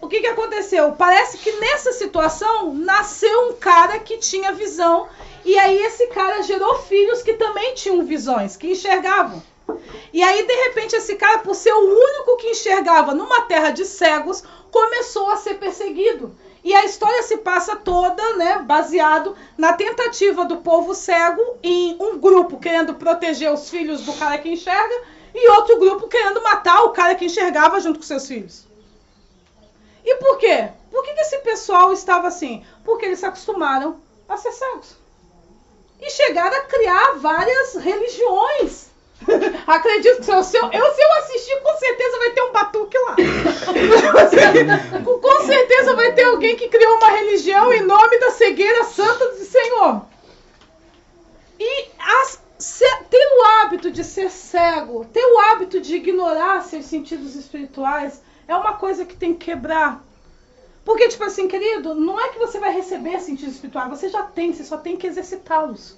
o que aconteceu? Parece que nessa situação nasceu um cara que tinha visão. E aí esse cara gerou filhos que também tinham visões, que enxergavam. E aí, de repente, esse cara, por ser o único que enxergava numa terra de cegos, começou a ser perseguido. E a história se passa toda, né, baseado na tentativa do povo cego em um grupo querendo proteger os filhos do cara que enxerga e outro grupo querendo matar o cara que enxergava junto com seus filhos. E por quê? Por que esse pessoal estava assim? Porque eles se acostumaram a ser cegos. E chegaram a criar várias religiões. Acredito que se eu assistir, com certeza vai ter um batuque lá. Com certeza vai ter alguém que criou uma religião em nome da cegueira santa do Senhor. E ter o hábito de ser cego, ter o hábito de ignorar seus sentidos espirituais, é uma coisa que tem que quebrar. Porque, tipo assim, querido, não é que você vai receber sentidos espirituais, você já tem, você só tem que exercitá-los.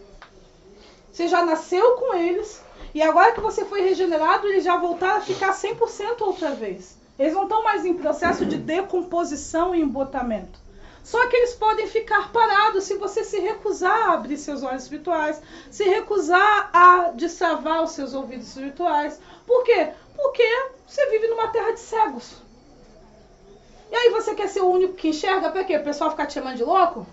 Você já nasceu com eles. E agora que você foi regenerado, eles já voltaram a ficar 100% outra vez. Eles não estão mais em processo de decomposição e embotamento. Só que eles podem ficar parados se você se recusar a abrir seus olhos espirituais, se recusar a destravar os seus ouvidos espirituais. Por quê? Porque você vive numa terra de cegos. E aí você quer ser o único que enxerga? Pra quê? O pessoal ficar te chamando de louco?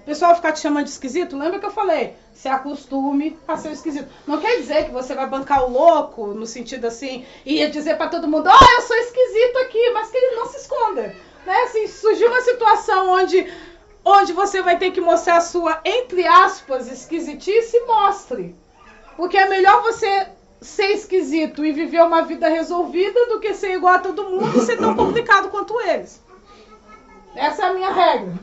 O pessoal ficar te chamando de esquisito? Lembra que eu falei? Se acostume a ser esquisito. Não quer dizer que você vai bancar o louco, no sentido assim, e dizer pra todo mundo, eu sou esquisito aqui, mas que ele não se esconda. Né? Assim, surgiu uma situação onde você vai ter que mostrar a sua, entre aspas, esquisitice, mostre. Porque é melhor você ser esquisito e viver uma vida resolvida do que ser igual a todo mundo e ser tão complicado quanto eles. Essa é a minha regra.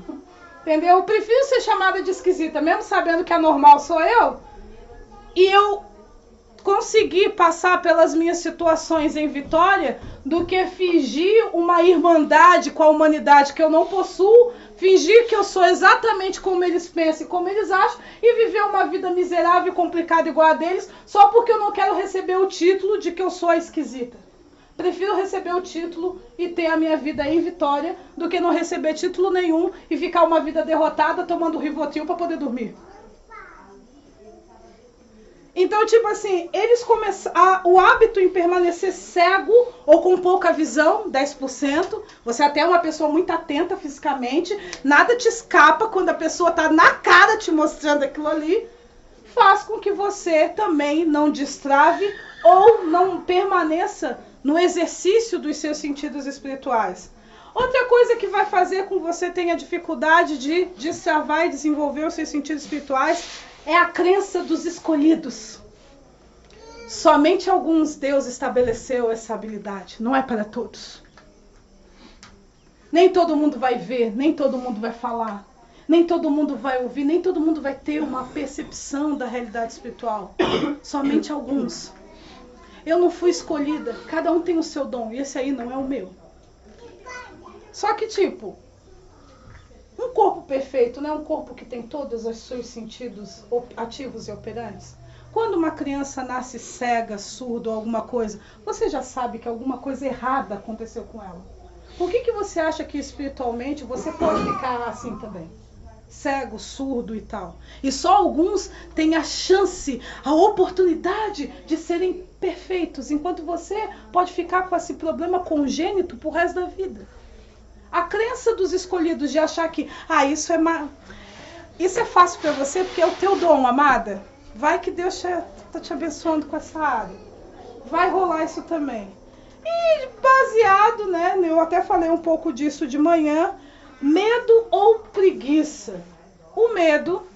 Entendeu? Eu prefiro ser chamada de esquisita, mesmo sabendo que a normal sou eu, e eu conseguir passar pelas minhas situações em vitória, do que fingir uma irmandade com a humanidade que eu não possuo, fingir que eu sou exatamente como eles pensam e como eles acham, e viver uma vida miserável e complicada igual a deles, só porque eu não quero receber o título de que eu sou a esquisita. Prefiro receber o título e ter a minha vida em vitória do que não receber título nenhum e ficar uma vida derrotada tomando Rivotril para poder dormir. Então, tipo assim, eles o hábito em permanecer cego ou com pouca visão, 10%, você até é uma pessoa muito atenta fisicamente, nada te escapa quando a pessoa está na cara te mostrando aquilo ali, faz com que você também não destrave ou não permaneça no exercício dos seus sentidos espirituais. Outra coisa que vai fazer com que você tenha dificuldade de destravar e desenvolver os seus sentidos espirituais é a crença dos escolhidos. Somente alguns Deus estabeleceu essa habilidade, não é para todos. Nem todo mundo vai ver, nem todo mundo vai falar, nem todo mundo vai ouvir, nem todo mundo vai ter uma percepção da realidade espiritual. Somente alguns. Eu não fui escolhida, cada um tem o seu dom, e esse aí não é o meu. Só que, tipo, um corpo perfeito não é um corpo que tem todos os seus sentidos ativos e operantes? Quando uma criança nasce cega, surda ou alguma coisa, você já sabe que alguma coisa errada aconteceu com ela. Por que você acha que espiritualmente você pode ficar assim também? Cego, surdo e tal. E só alguns têm a chance, a oportunidade de serem perfeitos, enquanto você pode ficar com esse problema congênito pro resto da vida. A crença dos escolhidos de achar que, isso é fácil para você porque é o teu dom, amada. Vai que Deus está te abençoando com essa área. Vai rolar isso também. E baseado, né, eu até falei um pouco disso de manhã, medo ou preguiça. O medo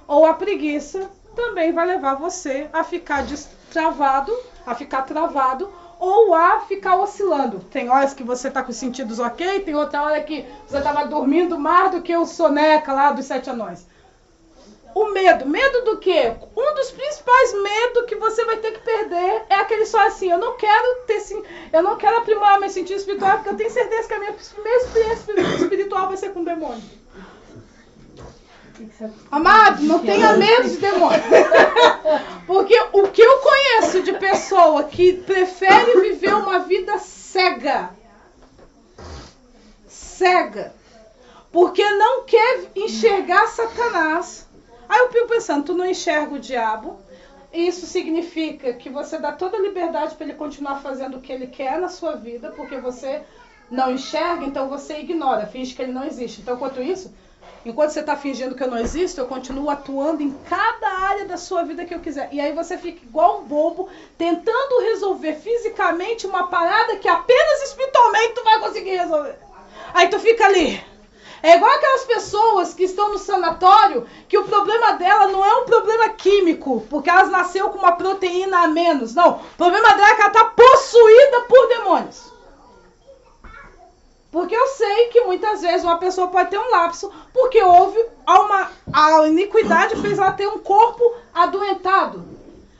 ou a preguiça também vai levar você a ficar destravado, a ficar travado, ou a ficar oscilando. Tem horas que você está com os sentidos ok, tem outra hora que você estava dormindo mais do que o soneca lá dos 7 anões. O medo. Medo do quê? Um dos principais medos que você vai ter que perder é aquele só assim, eu não quero aprimorar meu sentido espiritual, porque eu tenho certeza que a minha experiência espiritual vai ser com demônio. Amado, não tenha medo de demônio. Porque o que eu conheço de pessoa que prefere viver uma vida cega, porque não quer enxergar Satanás. Aí eu fico pensando, tu não enxerga o diabo, isso significa que você dá toda a liberdade para ele continuar fazendo o que ele quer na sua vida, porque você não enxerga, então você ignora, finge que ele não existe. Então, enquanto você está fingindo que eu não existo, eu continuo atuando em cada área da sua vida que eu quiser. E aí você fica igual um bobo, tentando resolver fisicamente uma parada que apenas espiritualmente tu vai conseguir resolver. Aí tu fica ali. É igual aquelas pessoas que estão no sanatório, que o problema dela não é um problema químico, porque elas nasceu com uma proteína a menos. Não, o problema dela é que ela está possuída por demônios. Porque eu sei que muitas vezes uma pessoa pode ter um lapso, porque a iniquidade fez ela ter um corpo adoentado.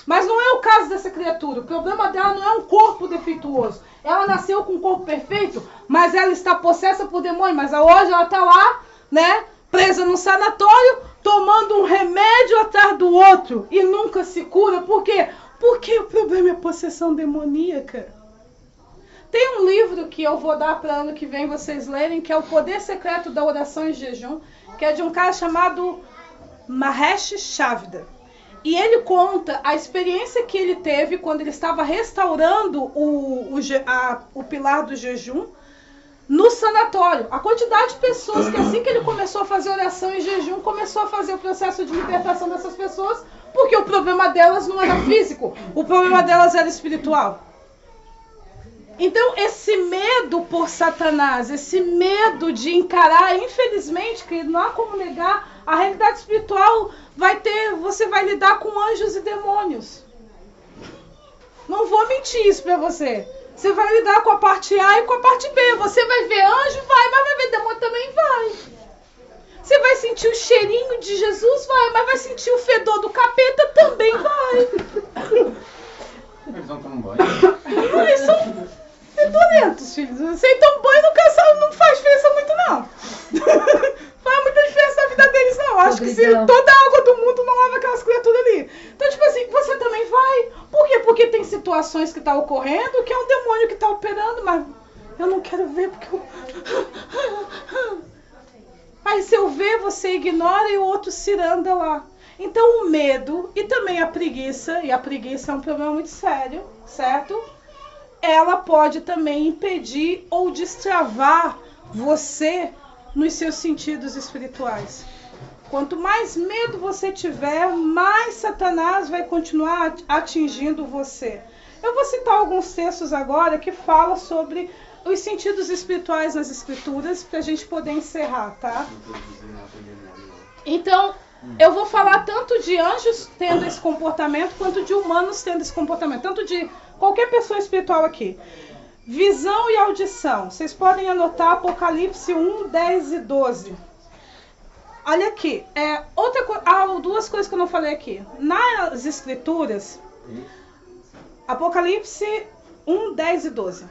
Mas não é o caso dessa criatura. O problema dela não é um corpo defeituoso. Ela nasceu com um corpo perfeito, mas ela está possessa por demônio. Mas hoje ela está lá, né, presa num sanatório, tomando um remédio atrás do outro e nunca se cura. Por quê? Porque o problema é possessão demoníaca. Tem um livro que eu vou dar para ano que vem vocês lerem, que é O Poder Secreto da Oração e Jejum, que é de um cara chamado Mahesh Chavda. E ele conta a experiência que ele teve quando ele estava restaurando o pilar do jejum no sanatório. A quantidade de pessoas que assim que ele começou a fazer oração e jejum, começou a fazer o processo de libertação dessas pessoas, porque o problema delas não era físico, o problema delas era espiritual. Então, esse medo por Satanás, esse medo de encarar, infelizmente, que não há como negar, a realidade espiritual você vai lidar com anjos e demônios. Não vou mentir isso pra você. Você vai lidar com a parte A e com a parte B. Você vai ver anjo, mas vai ver demônio também, vai. Você vai sentir o cheirinho de Jesus, mas vai sentir o fedor do capeta também, vai. Eles não tomam banho. Eles são fedorentos, filhos. Sem tomar banho no casal não faz diferença muito, não. Faz muita diferença na vida deles, não. Acho que se toda a água do mundo não lava aquelas criaturas ali. Então, tipo assim, você também vai. Por quê? Porque tem situações que estão ocorrendo que é um demônio que está operando, mas eu não quero ver porque eu... Aí se eu ver, você ignora e o outro ciranda lá. Então o medo e também a preguiça, e a preguiça é um problema muito sério, certo? Ela pode também impedir ou destravar você nos seus sentidos espirituais. Quanto mais medo você tiver, mais Satanás vai continuar atingindo você. Eu vou citar alguns textos agora que falam sobre os sentidos espirituais nas escrituras para a gente poder encerrar, tá? Então, eu vou falar tanto de anjos tendo esse comportamento, quanto de humanos tendo esse comportamento, tanto de qualquer pessoa espiritual aqui. Visão e audição. Vocês podem anotar Apocalipse 1, 10 e 12. Olha aqui. Duas coisas que eu não falei aqui. Nas escrituras, Apocalipse 1, 10 e 12.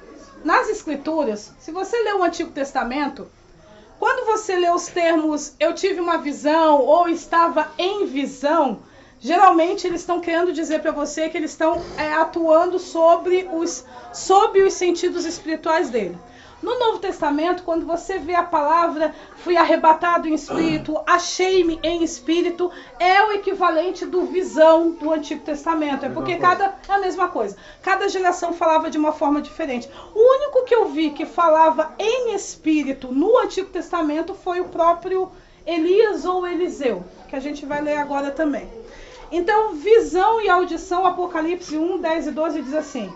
Nas escrituras, se você ler o Antigo Testamento, quando você lê os termos eu tive uma visão ou estava em visão, geralmente eles estão querendo dizer para você que eles estão atuando sob os sentidos espirituais dele. No Novo Testamento, quando você vê a palavra fui arrebatado em espírito, achei-me em espírito, é o equivalente do visão do Antigo Testamento. É porque é a mesma coisa. Cada geração falava de uma forma diferente. O único que eu vi que falava em espírito no Antigo Testamento foi o próprio Elias ou Eliseu, que a gente vai ler agora também. Então, visão e audição, Apocalipse 1, 10 e 12 diz assim: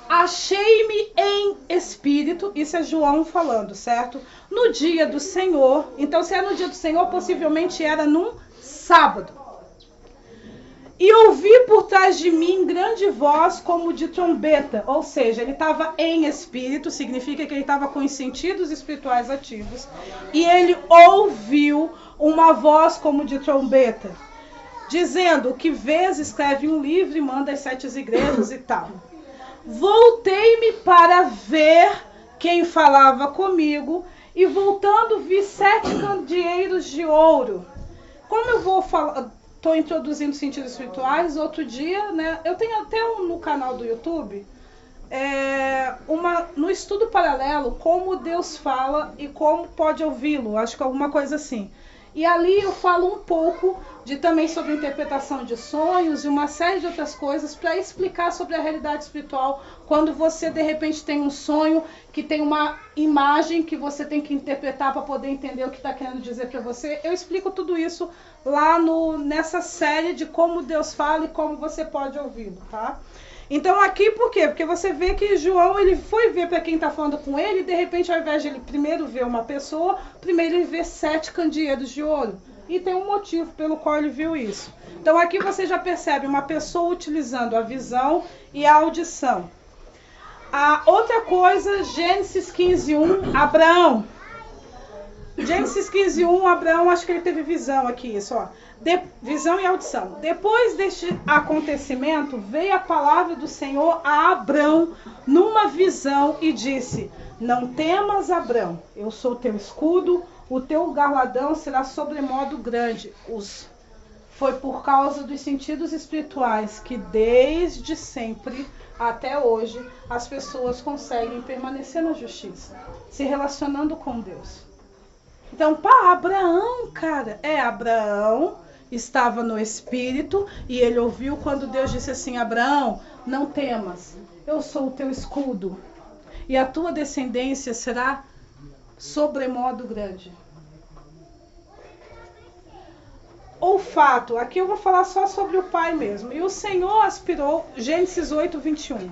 achei-me em espírito, isso é João falando, certo? No dia do Senhor, então se é no dia do Senhor, possivelmente era num sábado. E ouvi por trás de mim grande voz como de trombeta, ou seja, ele estava em espírito, significa que ele estava com os sentidos espirituais ativos, e ele ouviu uma voz como de trombeta, dizendo: o que vês, escreve um livro e manda às 7 igrejas e tal. Voltei-me para ver quem falava comigo, e voltando vi 7 candeeiros de ouro. Como eu vou falar, estou introduzindo sentidos espirituais, outro dia, né? Eu tenho até no canal do YouTube, no estudo paralelo, como Deus fala e como pode ouvi-lo, acho que alguma coisa assim. E ali eu falo um pouco também sobre interpretação de sonhos e uma série de outras coisas para explicar sobre a realidade espiritual. Quando você de repente tem um sonho que tem uma imagem que você tem que interpretar para poder entender o que está querendo dizer para você, eu explico tudo isso lá nessa série de como Deus fala e como você pode ouvi-lo, tá? Então aqui por quê? Porque você vê que João ele foi ver para quem está falando com ele e de repente ao invés de ele primeiro ver uma pessoa, primeiro ele vê 7 candeeiros de ouro. E tem um motivo pelo qual ele viu isso. Então aqui você já percebe uma pessoa utilizando a visão e a audição. A outra coisa, Gênesis 15:1, Abraão. Gênesis 15:1, Abraão, acho que ele teve visão aqui, isso, ó. Visão e audição. Depois deste acontecimento, veio a palavra do Senhor a Abrão numa visão e disse: não temas, Abrão, eu sou teu escudo, o teu galardão será sobremodo grande. Foi por causa dos sentidos espirituais que desde sempre até hoje as pessoas conseguem permanecer na justiça, se relacionando com Deus. Então, Abraão, cara, Abraão estava no espírito e ele ouviu quando Deus disse assim: Abraão, não temas, eu sou o teu escudo e a tua descendência será sobremodo grande. Olfato, aqui eu vou falar só sobre o pai mesmo. E o Senhor aspirou, Gênesis 8:21.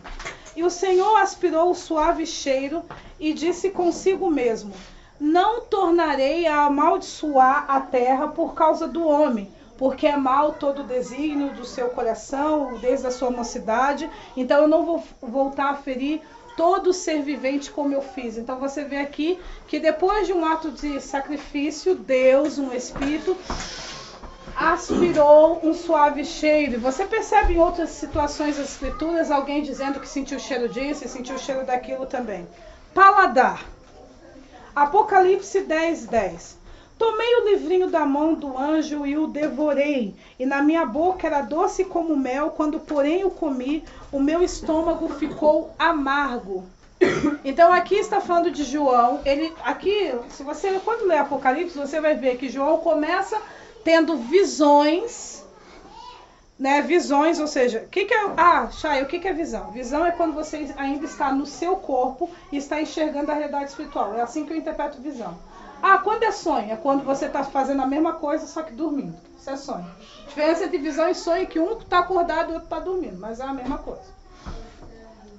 E o Senhor aspirou o suave cheiro e disse consigo mesmo: não tornarei a amaldiçoar a terra por causa do homem, porque é mau todo o desígnio do seu coração, desde a sua mocidade. Então eu não vou voltar a ferir todo ser vivente como eu fiz. Então você vê aqui que depois de um ato de sacrifício, Deus, um espírito, aspirou um suave cheiro. E você percebe em outras situações das escrituras alguém dizendo que sentiu o cheiro disso e sentiu o cheiro daquilo também. Paladar. Apocalipse 10:10. Tomei o livrinho da mão do anjo e o devorei, e na minha boca era doce como mel, quando porém o comi, o meu estômago ficou amargo. Então aqui está falando de João. Aqui, se você quando ler Apocalipse, você vai ver que João começa tendo visões, né? Visões, ou seja, o que é visão? Visão é quando você ainda está no seu corpo e está enxergando a realidade espiritual. É assim que eu interpreto visão. Quando é sonho? É quando você está fazendo a mesma coisa, só que dormindo. Isso é sonho. A diferença entre visão e sonho é que um está acordado e o outro está dormindo, mas é a mesma coisa.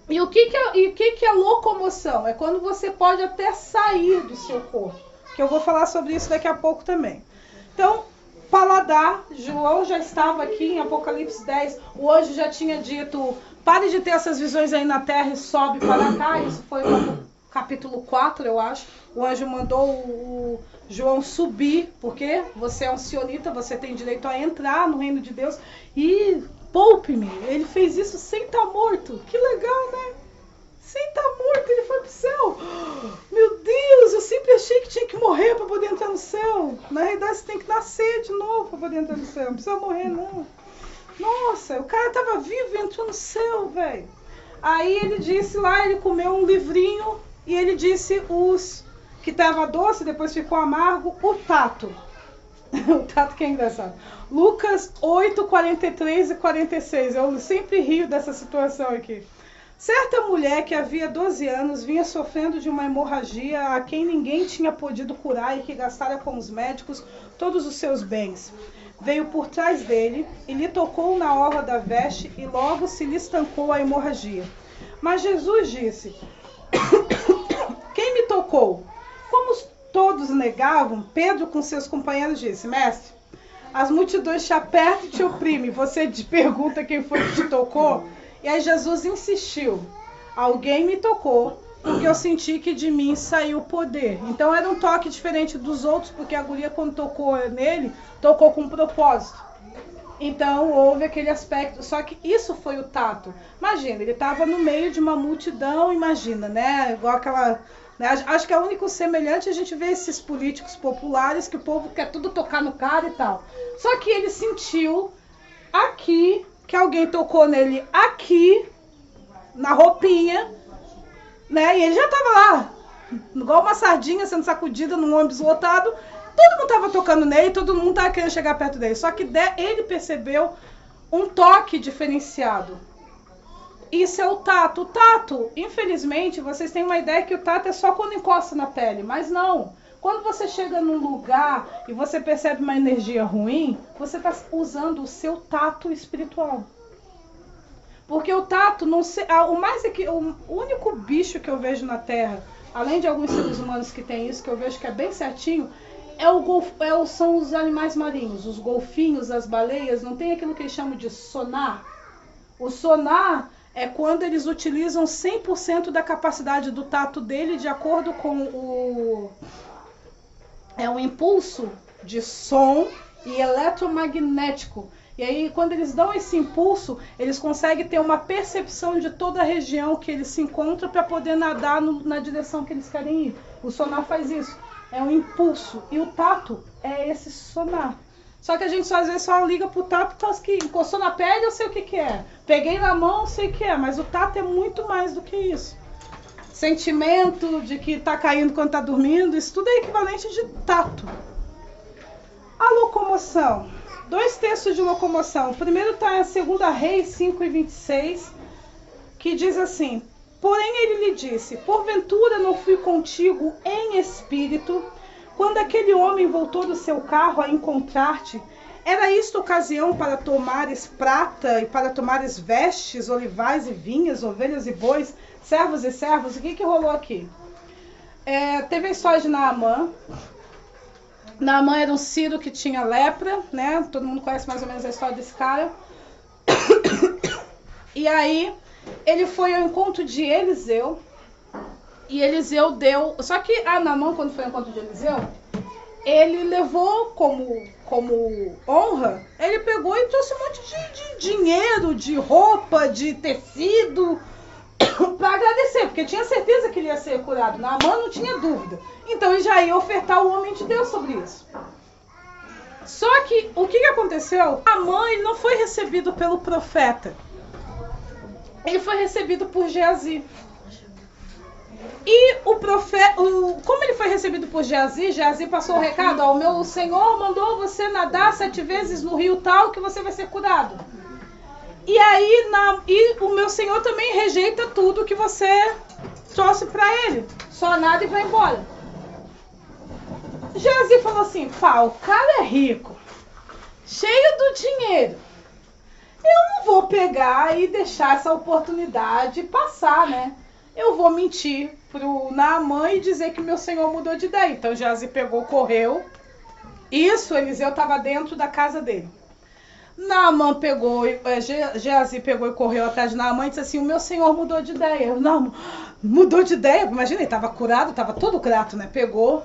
E o que é locomoção? É quando você pode até sair do seu corpo, que eu vou falar sobre isso daqui a pouco também. Então, paladar, João já estava aqui em Apocalipse 10, o anjo já tinha dito: pare de ter essas visões aí na terra e sobe para cá. Isso foi no capítulo 4, eu acho. O anjo mandou o João subir, porque você é um sionita, você tem direito a entrar no reino de Deus. E poupe-me, ele fez isso sem estar morto. Que legal, né? Sem estar morto, ele foi pro céu. Meu Deus, eu sempre achei que tinha que morrer para poder entrar no céu. Na realidade, você tem que nascer de novo para poder entrar no céu. Não precisa morrer, não. Nossa, o cara tava vivo e entrou no céu, velho. Aí ele disse lá, ele comeu um livrinho e ele disse os que estava doce, depois ficou amargo, o tato. O tato que é engraçado. Lucas 8, 43 e 46. Eu sempre rio dessa situação aqui. Certa mulher que havia 12 anos vinha sofrendo de uma hemorragia a quem ninguém tinha podido curar e que gastara com os médicos todos os seus bens. Veio por trás dele e lhe tocou na orla da veste e logo se lhe estancou a hemorragia. Mas Jesus disse: quem me tocou? Como todos negavam, Pedro com seus companheiros disse: Mestre, as multidões te apertam e te oprimem. Você te pergunta quem foi que te tocou? E aí Jesus insistiu: alguém me tocou, porque eu senti que de mim saiu o poder. Então era um toque diferente dos outros, porque a guria quando tocou nele, tocou com um propósito. Então houve aquele aspecto, só que isso foi o tato. Imagina, ele estava no meio de uma multidão, imagina, né? Igual aquela... Né? Acho que é o único semelhante, a gente vê esses políticos populares que o povo quer tudo tocar no cara e tal. Só que ele sentiu aqui, que alguém tocou nele aqui, na roupinha, né? E ele já estava lá, igual uma sardinha sendo sacudida num ônibus lotado. Todo mundo estava tocando nele, todo mundo estava querendo chegar perto dele. Só que ele percebeu um toque diferenciado. Isso é o tato. O tato, infelizmente, vocês têm uma ideia que o tato é só quando encosta na pele. Mas não. Quando você chega num lugar e você percebe uma energia ruim, você está usando o seu tato espiritual. Porque o tato, não se, o único bicho que eu vejo na Terra, além de alguns seres humanos que tem isso, que eu vejo que é bem certinho, são os animais marinhos, os golfinhos, as baleias. Não tem aquilo que eles chamam de sonar. O sonar é quando eles utilizam 100% da capacidade do tato dele de acordo com o impulso de som e eletromagnético. E aí, quando eles dão esse impulso, eles conseguem ter uma percepção de toda a região que eles se encontram para poder nadar na direção que eles querem ir. O sonar faz isso. É um impulso. E o tato é esse sonar. Só que a gente às vezes só liga pro tato, por causa que encostou na pele, eu sei o que é. Peguei na mão, eu sei o que é. Mas o tato é muito mais do que isso. Sentimento de que tá caindo quando tá dormindo, isso tudo é equivalente de tato. A locomoção. 2 textos de locomoção. O primeiro está em 2 Reis 5 e 26, que diz assim: porém ele lhe disse, porventura não fui contigo em espírito, quando aquele homem voltou do seu carro a encontrar-te? Era isto ocasião para tomares prata e para tomares vestes, olivais e vinhas, ovelhas e bois, servos e servos? O que rolou aqui? Teve a história de Naamã. Naamã era um sírio que tinha lepra, né? Todo mundo conhece mais ou menos a história desse cara. E aí, ele foi ao encontro de Eliseu. E Eliseu deu... Só que Naamã, quando foi ao encontro de Eliseu, ele levou como honra, ele pegou e trouxe um monte de dinheiro, de roupa, de tecido, para agradecer, porque tinha certeza que ele ia ser curado. Naamã não tinha dúvida. Então ele já ia ofertar o homem de Deus sobre isso. Só que o que aconteceu? Naamã, ele não foi recebido pelo profeta. Ele foi recebido por Geazi. E o profeta, como ele foi recebido por Geazi, Geazi passou o recado: o meu senhor mandou você nadar 7 vezes no rio tal que você vai ser curado. E aí o meu senhor também rejeita tudo que você trouxe para ele. Só nada e vai embora. Geazi falou assim: o cara é rico, cheio do dinheiro. Eu não vou pegar e deixar essa oportunidade passar, né? Eu vou mentir pro Naamã e dizer que meu senhor mudou de ideia. Então Geazi pegou, correu. Isso, Eliseu estava dentro da casa dele. Naamã pegou, Geazi pegou e correu atrás de Naamã e disse assim: o meu senhor mudou de ideia. Não, mudou de ideia? Imagina, ele estava curado, estava todo grato, né? Pegou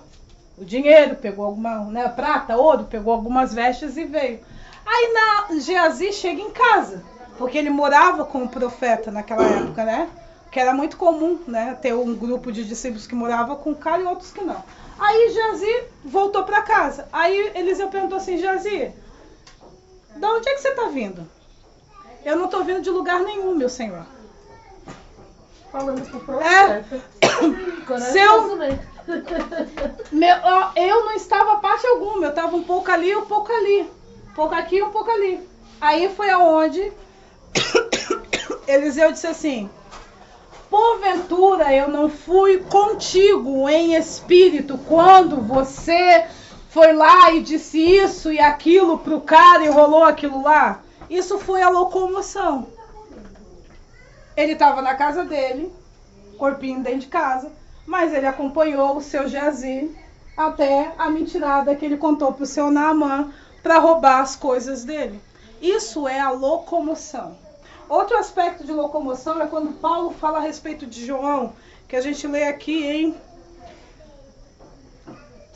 o dinheiro, pegou alguma, né, prata, ouro, pegou algumas vestes e veio. Aí Geazi chega em casa, porque ele morava com o profeta naquela época, né? Que era muito comum, né? Ter um grupo de discípulos que morava com o cara e outros que não. Aí Geazi voltou para casa. Aí Eliseu perguntou assim: Geazi, de onde é que você está vindo? Eu não estou vindo de lugar nenhum, meu senhor. Falando pro processo. Eu não estava parte alguma, eu estava um pouco ali, um pouco ali. Um pouco aqui, um pouco ali. Aí foi aonde Eliseu disse assim: porventura eu não fui contigo em espírito quando você foi lá e disse isso e aquilo pro cara e rolou aquilo lá? Isso foi a locomoção. Ele estava na casa dele, corpinho dentro de casa, mas ele acompanhou o seu Geazi até a mentirada que ele contou pro seu Naamã para roubar as coisas dele. Isso é a locomoção. Outro aspecto de locomoção é quando Paulo fala a respeito de João, que a gente lê aqui em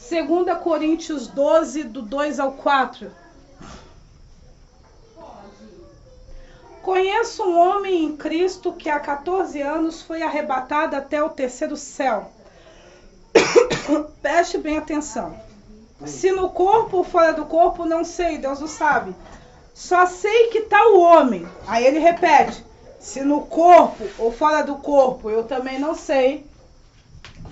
2 Coríntios 12, do 2 ao 4. Conheço um homem em Cristo que há 14 anos foi arrebatado até o 3º céu. Preste bem atenção. Se no corpo ou fora do corpo, não sei, Deus o sabe. Só sei que tal homem, aí ele repete, se no corpo ou fora do corpo, eu também não sei,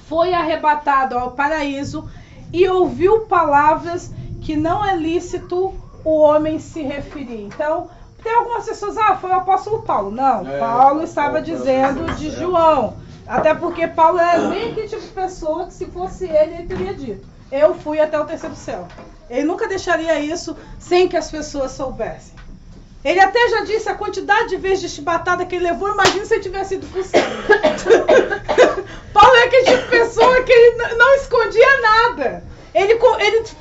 foi arrebatado ao paraíso e ouviu palavras que não é lícito o homem se referir. Então, tem algumas pessoas, foi o apóstolo Paulo. Não, Paulo estava dizendo de João. Até porque Paulo era bem aquele tipo de pessoa que se fosse ele teria dito: eu fui até o 3º céu. Ele nunca deixaria isso sem que as pessoas soubessem. Ele até já disse a quantidade de vezes de chibatada que ele levou. Imagina se ele tivesse ido pro céu. Paulo é aquele tipo de pessoa que ele não escondia nada. Ele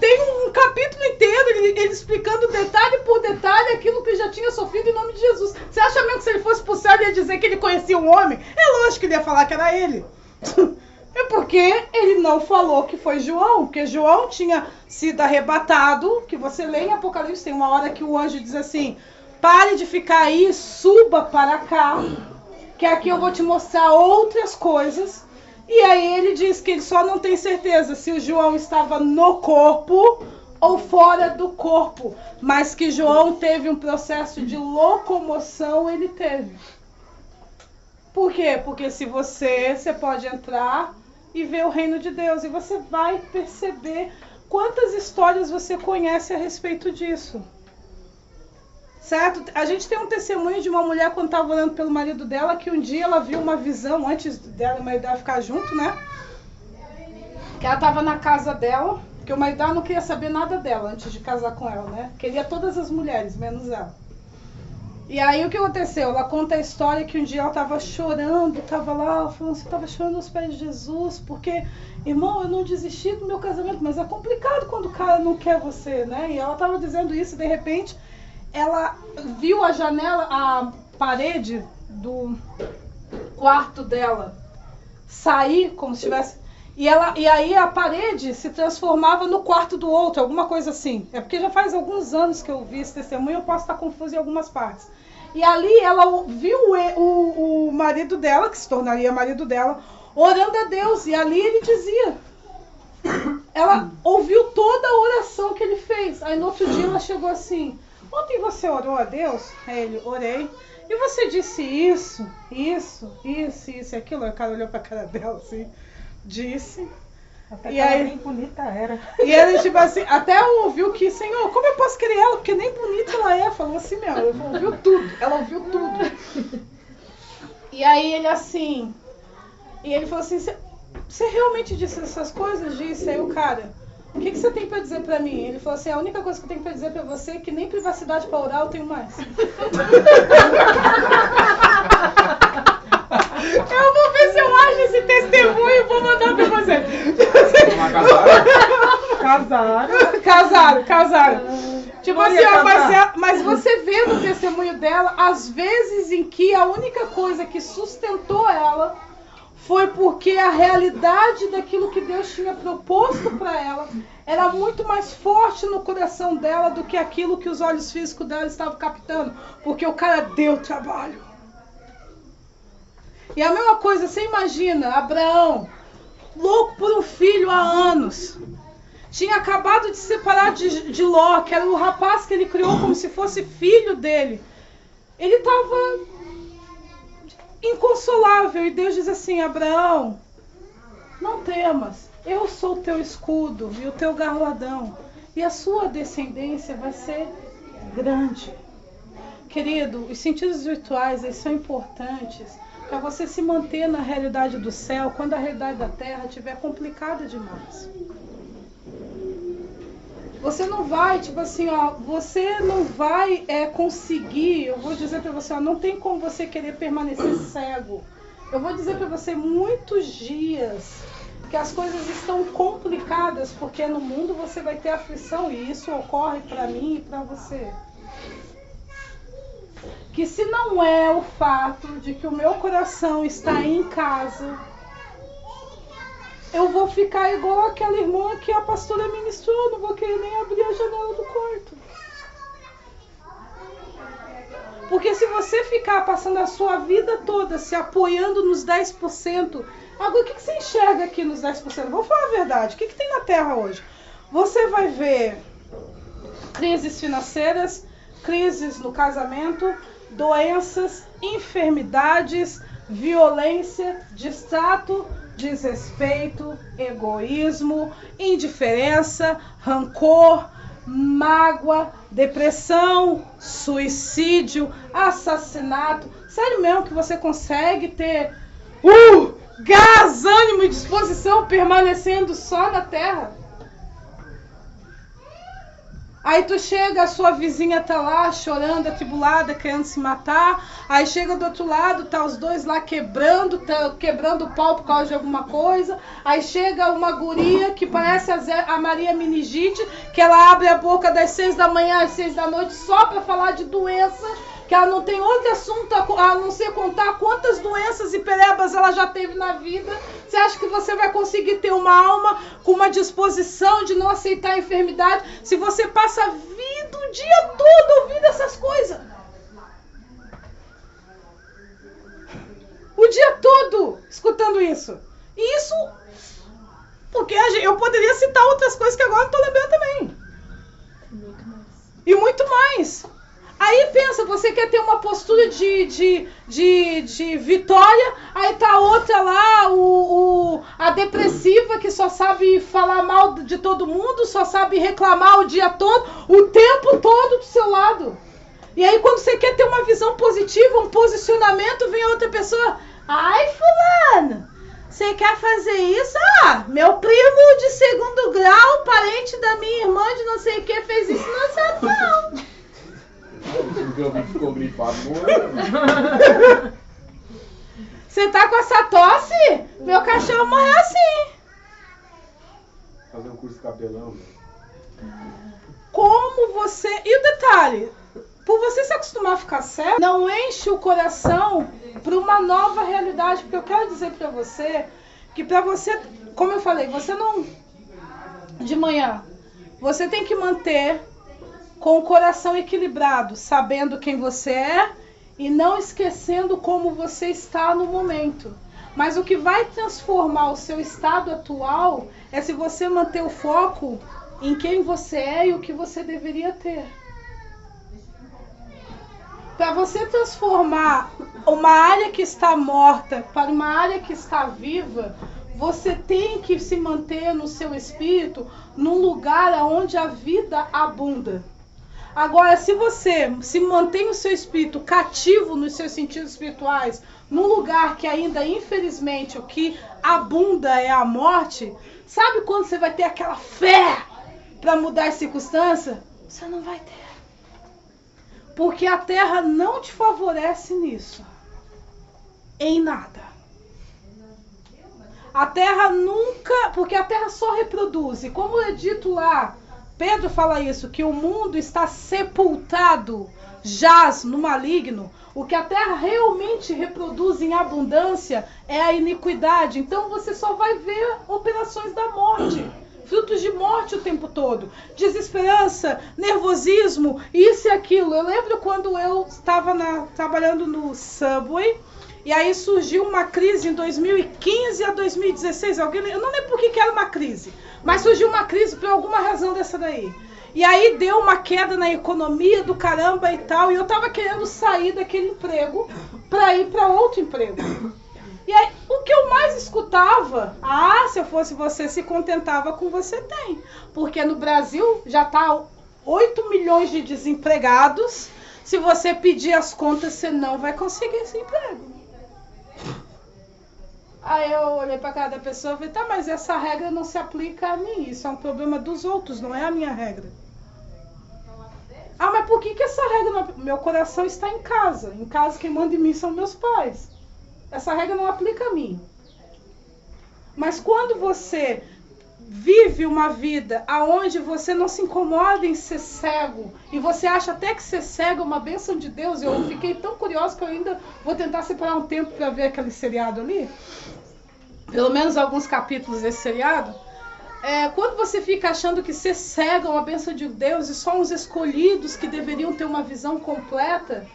tem um capítulo inteiro, ele explicando detalhe por detalhe aquilo que ele já tinha sofrido em nome de Jesus. Você acha mesmo que se ele fosse pro céu ele ia dizer que ele conhecia um homem? É lógico que ele ia falar que era ele. É porque ele não falou que foi João, porque João tinha sido arrebatado, que você lê em Apocalipse, tem uma hora que o anjo diz assim: pare de ficar aí, suba para cá, que aqui eu vou te mostrar outras coisas. E aí ele diz que ele só não tem certeza se o João estava no corpo ou fora do corpo, mas que João teve um processo de locomoção, ele teve. Por quê? Porque se você pode entrar e ver o reino de Deus, e você vai perceber quantas histórias você conhece a respeito disso. Certo? A gente tem um testemunho de uma mulher quando estava orando pelo marido dela, que um dia ela viu uma visão, antes dela e o marido dela ficar junto, né? Que ela estava na casa dela, que o marido dela não queria saber nada dela antes de casar com ela, né? Queria todas as mulheres, menos ela. E aí o que aconteceu? Ela conta a história que um dia ela estava chorando, estava lá, falando, você estava chorando aos pés de Jesus, porque, irmão, eu não desisti do meu casamento, mas é complicado quando o cara não quer você, né? E ela estava dizendo isso, de repente, ela viu a janela, a parede do quarto dela sair, como se tivesse... E aí a parede se transformava no quarto do outro, alguma coisa assim. É porque já faz alguns anos que eu vi esse testemunho, eu posso estar confusa em algumas partes. E ali ela viu o marido dela, que se tornaria marido dela, orando a Deus. E ali ele dizia... Ela ouviu toda a oração que ele fez. Aí no outro dia ela chegou assim... Ontem você orou a Deus? Aí ele, orei. E você disse isso e aquilo. Aí o cara olhou pra cara dela assim... Disse. Até e que aí, ela nem bonita era. E ele, tipo assim, até ouviu que, Senhor, como eu posso querer ela? Porque nem bonita ela é. Falou assim mesmo. Ela ouviu tudo. Ela ouviu tudo. E aí ele assim. E ele falou assim: você realmente disse essas coisas? Disse. Aí o cara: o que você tem pra dizer pra mim? Ele falou assim: a única coisa que eu tenho pra dizer pra você é que nem privacidade pra orar eu tenho mais. Eu vou ver se eu acho esse testemunho e vou mandar pra você. Casaram. Tipo assim, mas você vê no testemunho dela as vezes em que a única coisa que sustentou ela foi porque a realidade daquilo que Deus tinha proposto para ela era muito mais forte no coração dela do que aquilo que os olhos físicos dela estavam captando. Porque o cara deu trabalho. E a mesma coisa, você imagina, Abraão, louco por um filho há anos, tinha acabado de se separar de Ló, que era o rapaz que ele criou como se fosse filho dele. Ele estava inconsolável. E Deus diz assim: Abraão, não temas, eu sou o teu escudo e o teu galardão, e a sua descendência vai ser grande. Querido, os sentidos virtuais, eles são importantes para você se manter na realidade do céu quando a realidade da terra estiver complicada demais. Você não vai, tipo assim, ó, você não vai conseguir, eu vou dizer para você, ó, não tem como você querer permanecer cego. Eu vou dizer para você, muitos dias que as coisas estão complicadas, porque no mundo você vai ter aflição, e isso ocorre para mim e para você. Que se não é o fato de que o meu coração está em casa, eu vou ficar igual aquela irmã que a pastora ministrou, não vou querer nem abrir a janela do quarto. Porque se você ficar passando a sua vida toda se apoiando nos 10%, agora o que você enxerga aqui nos 10%? Vou falar a verdade, o que tem na Terra hoje? Você vai ver crises financeiras, crises no casamento, doenças, enfermidades, violência, distrato, desrespeito, egoísmo, indiferença, rancor, mágoa, depressão, suicídio, assassinato. Sério mesmo que você consegue ter gás, ânimo e disposição permanecendo só na terra? Aí tu chega, a sua vizinha tá lá chorando, atribulada, querendo se matar. Aí chega do outro lado, tá os dois lá quebrando o pau por causa de alguma coisa. Aí chega uma guria que parece a Maria Meningite, que ela abre a boca das 6 da manhã às 6 da noite só pra falar de doença, que ela não tem outro assunto a não ser contar quantas doenças e perebas ela já teve na vida. Você acha que você vai conseguir ter uma alma com uma disposição de não aceitar a enfermidade se você passa a vida o dia todo ouvindo essas coisas? O dia todo escutando isso. E isso, porque eu poderia citar outras coisas que agora não estou lembrando também. Muito mais. E muito mais. Aí pensa, você quer ter uma postura de vitória, aí tá outra lá, a depressiva que só sabe falar mal de todo mundo, só sabe reclamar o dia todo, o tempo todo do seu lado. E aí quando você quer ter uma visão positiva, um posicionamento, vem outra pessoa: ai fulano, você quer fazer isso? Ah, meu primo de 2º grau, parente da minha irmã de não sei o que, fez isso, não sabe não. Porque eu vi que ficou gripado. Você tá com essa tosse? Meu cachorro morreu assim. Fazer um curso de capelão. Como você... E o detalhe, por você se acostumar a ficar cego, não enche o coração para uma nova realidade. Porque eu quero dizer para você que para você, como eu falei, você não... De manhã, você tem que manter com o coração equilibrado, sabendo quem você é e não esquecendo como você está no momento. Mas o que vai transformar o seu estado atual é se você manter o foco em quem você é e o que você deveria ter. Para você transformar uma área que está morta para uma área que está viva, você tem que se manter no seu espírito num lugar onde a vida abunda. Agora, se você se mantém o seu espírito cativo nos seus sentidos espirituais, num lugar que ainda, infelizmente, o que abunda é a morte, sabe quando você vai ter aquela fé para mudar as circunstâncias? Você não vai ter. Porque a terra não te favorece nisso. Em nada. A terra nunca... Porque a terra só reproduz. E como é dito lá, Pedro fala isso, que o mundo está sepultado, jaz no maligno. O que a terra realmente reproduz em abundância é a iniquidade. Então você só vai ver operações da morte, frutos de morte o tempo todo. Desesperança, nervosismo, isso e aquilo. Eu lembro quando eu estava trabalhando no Subway, e aí surgiu uma crise em 2015 a 2016. Eu não lembro por que era uma crise, mas surgiu uma crise por alguma razão dessa daí. E aí deu uma queda na economia do caramba e tal, e eu tava querendo sair daquele emprego para ir para outro emprego. E aí, o que eu mais escutava, se eu fosse você, se contentava com você tem. Porque no Brasil já tá 8 milhões de desempregados. Se você pedir as contas, você não vai conseguir esse emprego. Aí eu olhei pra cara da pessoa e falei, tá, mas essa regra não se aplica a mim. Isso é um problema dos outros, não é a minha regra. Mas por que essa regra não... Meu coração está em casa. Em casa quem manda em mim são meus pais. Essa regra não aplica a mim. Mas quando você vive uma vida aonde você não se incomoda em ser cego, e você acha até que ser cego é uma bênção de Deus, eu fiquei tão curiosa que eu ainda vou tentar separar um tempo para ver aquele seriado ali, pelo menos alguns capítulos desse seriado. Quando você fica achando que ser cego é uma bênção de Deus e só os escolhidos que deveriam ter uma visão completa,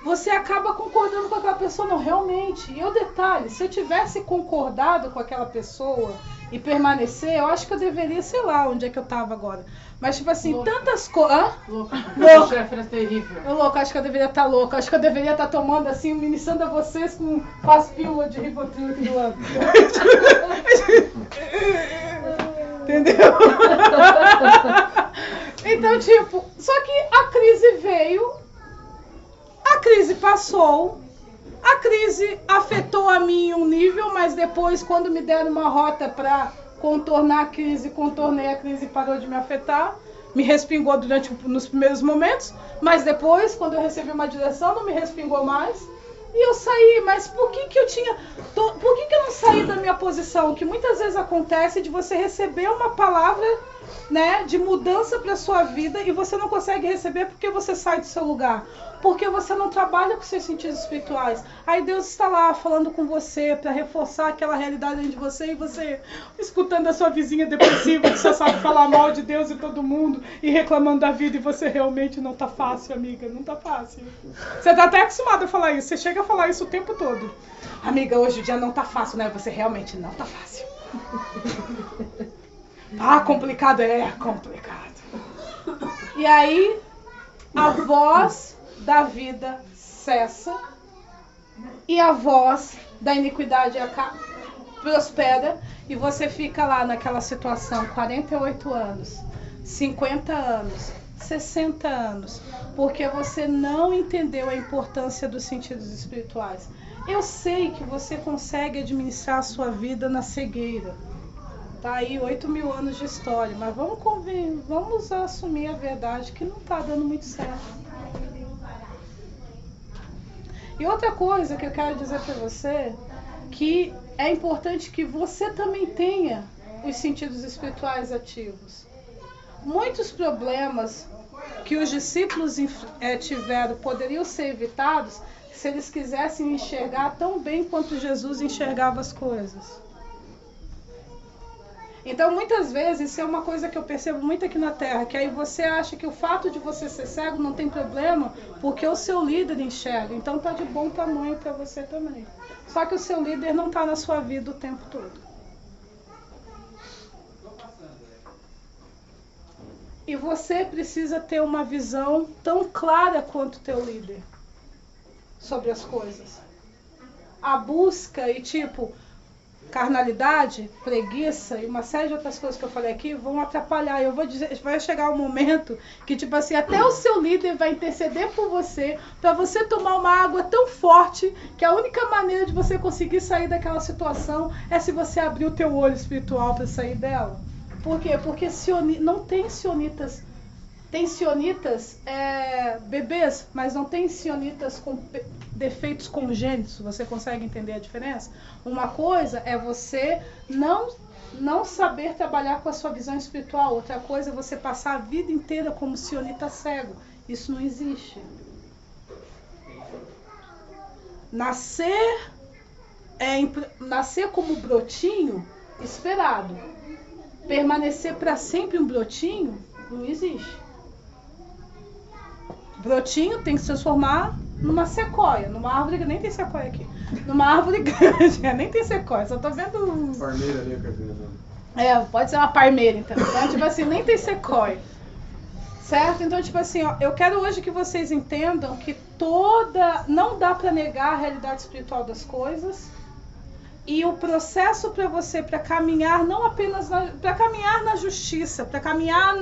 você acaba concordando com aquela pessoa. Não, realmente. E o detalhe, se eu tivesse concordado com aquela pessoa e permanecer, eu acho que eu deveria, sei lá onde é que eu tava agora. Mas tipo assim, louca. Tantas coisas... Louca. O chefe era terrível. Louca, acho que eu deveria estar louca. Acho que eu deveria estar tomando assim, ministrando a vocês com as pílulas de Rivotril aqui do lado. Entendeu? Então, tipo, só que a crise veio, a crise passou, a crise afetou a mim em um nível, mas depois, quando me deram uma rota para contornar a crise, contornei a crise e parou de me afetar. Me respingou nos primeiros momentos, mas depois, quando eu recebi uma direção, não me respingou mais. E eu saí, mas por que eu não saí da minha posição? Que muitas vezes acontece de você receber uma palavra, né, de mudança para sua vida e você não consegue receber porque você sai do seu lugar. Porque você não trabalha com seus sentidos espirituais. Aí Deus está lá falando com você para reforçar aquela realidade dentro de você e você escutando a sua vizinha depressiva que só sabe falar mal de Deus e todo mundo e reclamando da vida e você realmente não tá fácil, amiga, não tá fácil. Você tá até acostumada a falar isso, você chega a falar isso o tempo todo. Amiga, hoje o dia não tá fácil, né? Você realmente não tá fácil. Complicado, complicado. E aí a voz da vida cessa e a voz da iniquidade prospera e você fica lá naquela situação 48 anos, 50 anos, 60 anos, porque você não entendeu a importância dos sentidos espirituais. Eu sei que você consegue administrar a sua vida na cegueira. Tá aí 8 mil anos de história, mas vamos assumir a verdade que não tá dando muito certo. E outra coisa que eu quero dizer para você, que é importante que você também tenha os sentidos espirituais ativos. Muitos problemas que os discípulos tiveram poderiam ser evitados se eles quisessem enxergar tão bem quanto Jesus enxergava as coisas. Então, muitas vezes, isso é uma coisa que eu percebo muito aqui na Terra, que aí você acha que o fato de você ser cego não tem problema, porque o seu líder enxerga. Então, tá de bom tamanho para você também. Só que o seu líder não tá na sua vida o tempo todo. E você precisa ter uma visão tão clara quanto o teu líder sobre as coisas. A busca e carnalidade, preguiça e uma série de outras coisas que eu falei aqui vão atrapalhar. Eu vou dizer, vai chegar um momento que até o seu líder vai interceder por você para você tomar uma água tão forte que a única maneira de você conseguir sair daquela situação é se você abrir o teu olho espiritual para sair dela. Por quê? Porque não tem sionitas. Tem sionitas bebês, mas não tem sionitas com defeitos congênitos. Você consegue entender a diferença? Uma coisa é você não saber trabalhar com a sua visão espiritual. Outra coisa é você passar a vida inteira como sionita cego. Isso não existe. Nascer como brotinho, esperado. Permanecer para sempre um brotinho, não existe. Brotinho tem que se transformar numa sequoia, numa árvore que nem tem sequoia aqui. Numa árvore grande, nem tem sequoia, só tô vendo. Parmeira ali, quer dizer. Pode ser uma parmeira então. Então, nem tem sequoia. Certo? Então, tipo assim, ó, eu quero hoje que vocês entendam que não dá para negar a realidade espiritual das coisas. E o processo para você, para caminhar, não apenas para caminhar na justiça, para caminhar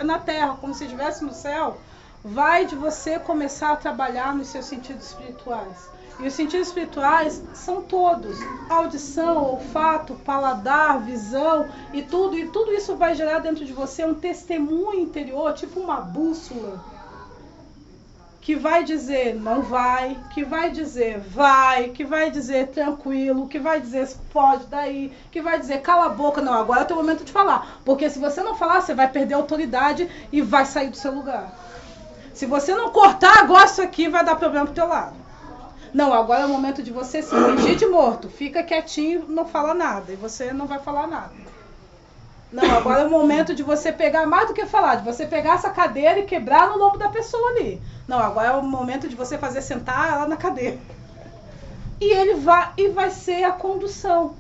na terra, como se estivesse no céu, vai de você começar a trabalhar nos seus sentidos espirituais. E os sentidos espirituais são todos: audição, olfato, paladar, visão e tudo isso vai gerar dentro de você um testemunho interior, tipo uma bússola, que vai dizer não vai, que vai dizer vai, que vai dizer tranquilo, que vai dizer pode daí, que vai dizer cala a boca, não, agora é o teu momento de falar. Porque se você não falar, você vai perder a autoridade e vai sair do seu lugar. Se você não cortar agora isso aqui, vai dar problema pro teu lado. Não, agora é o momento de você se fingir de morto. Fica quietinho, não fala nada. E você não vai falar nada. Não, agora é o momento de você pegar mais do que falar. De você pegar essa cadeira e quebrar no lombo da pessoa ali. Não, agora é o momento de você fazer sentar ela na cadeira. E vai ser a condução.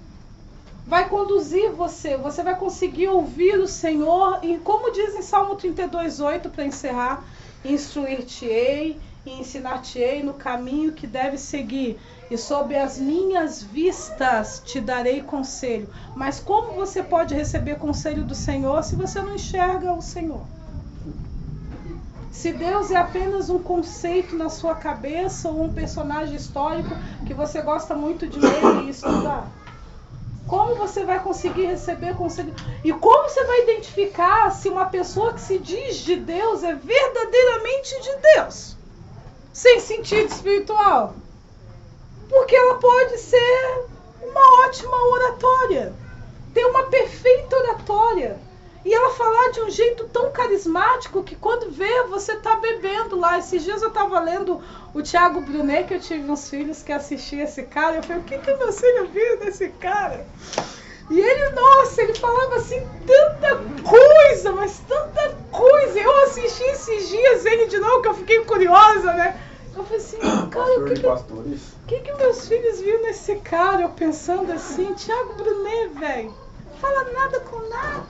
Vai conduzir você. Você vai conseguir ouvir o Senhor. E como diz em Salmo 32:8, para encerrar, instruir-te-ei e ensinar-te-ei no caminho que deves seguir, e sob as minhas vistas te darei conselho. Mas como você pode receber conselho do Senhor se você não enxerga o Senhor? Se Deus é apenas um conceito na sua cabeça ou um personagem histórico que você gosta muito de ler e estudar, como você vai conseguir receber conselho? E como você vai identificar se uma pessoa que se diz de Deus é verdadeiramente de Deus? Sem sentido espiritual. Porque ela pode ser uma ótima oratória, ter uma perfeita oratória, e ela falar de um jeito tão carismático que quando vê, você tá bebendo lá. Esses dias eu tava lendo o Thiago Brunet, que eu tive uns filhos que assistiam esse cara, eu falei, o que meus filhos viram desse cara? E ele, nossa, ele falava assim tanta coisa, mas tanta coisa. Eu assisti esses dias ele de novo, que eu fiquei curiosa, né? Eu falei assim, cara, o que meus filhos viram nesse cara? Eu pensando assim, Thiago Brunet, velho, fala nada com nada.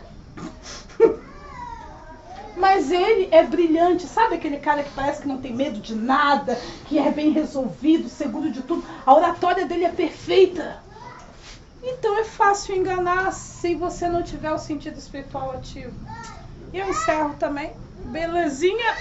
Mas ele é brilhante, sabe aquele cara que parece que não tem medo de nada, que é bem resolvido, seguro de tudo? A oratória dele é perfeita. Então é fácil enganar se você não tiver o sentido espiritual ativo. E eu encerro também. Belezinha?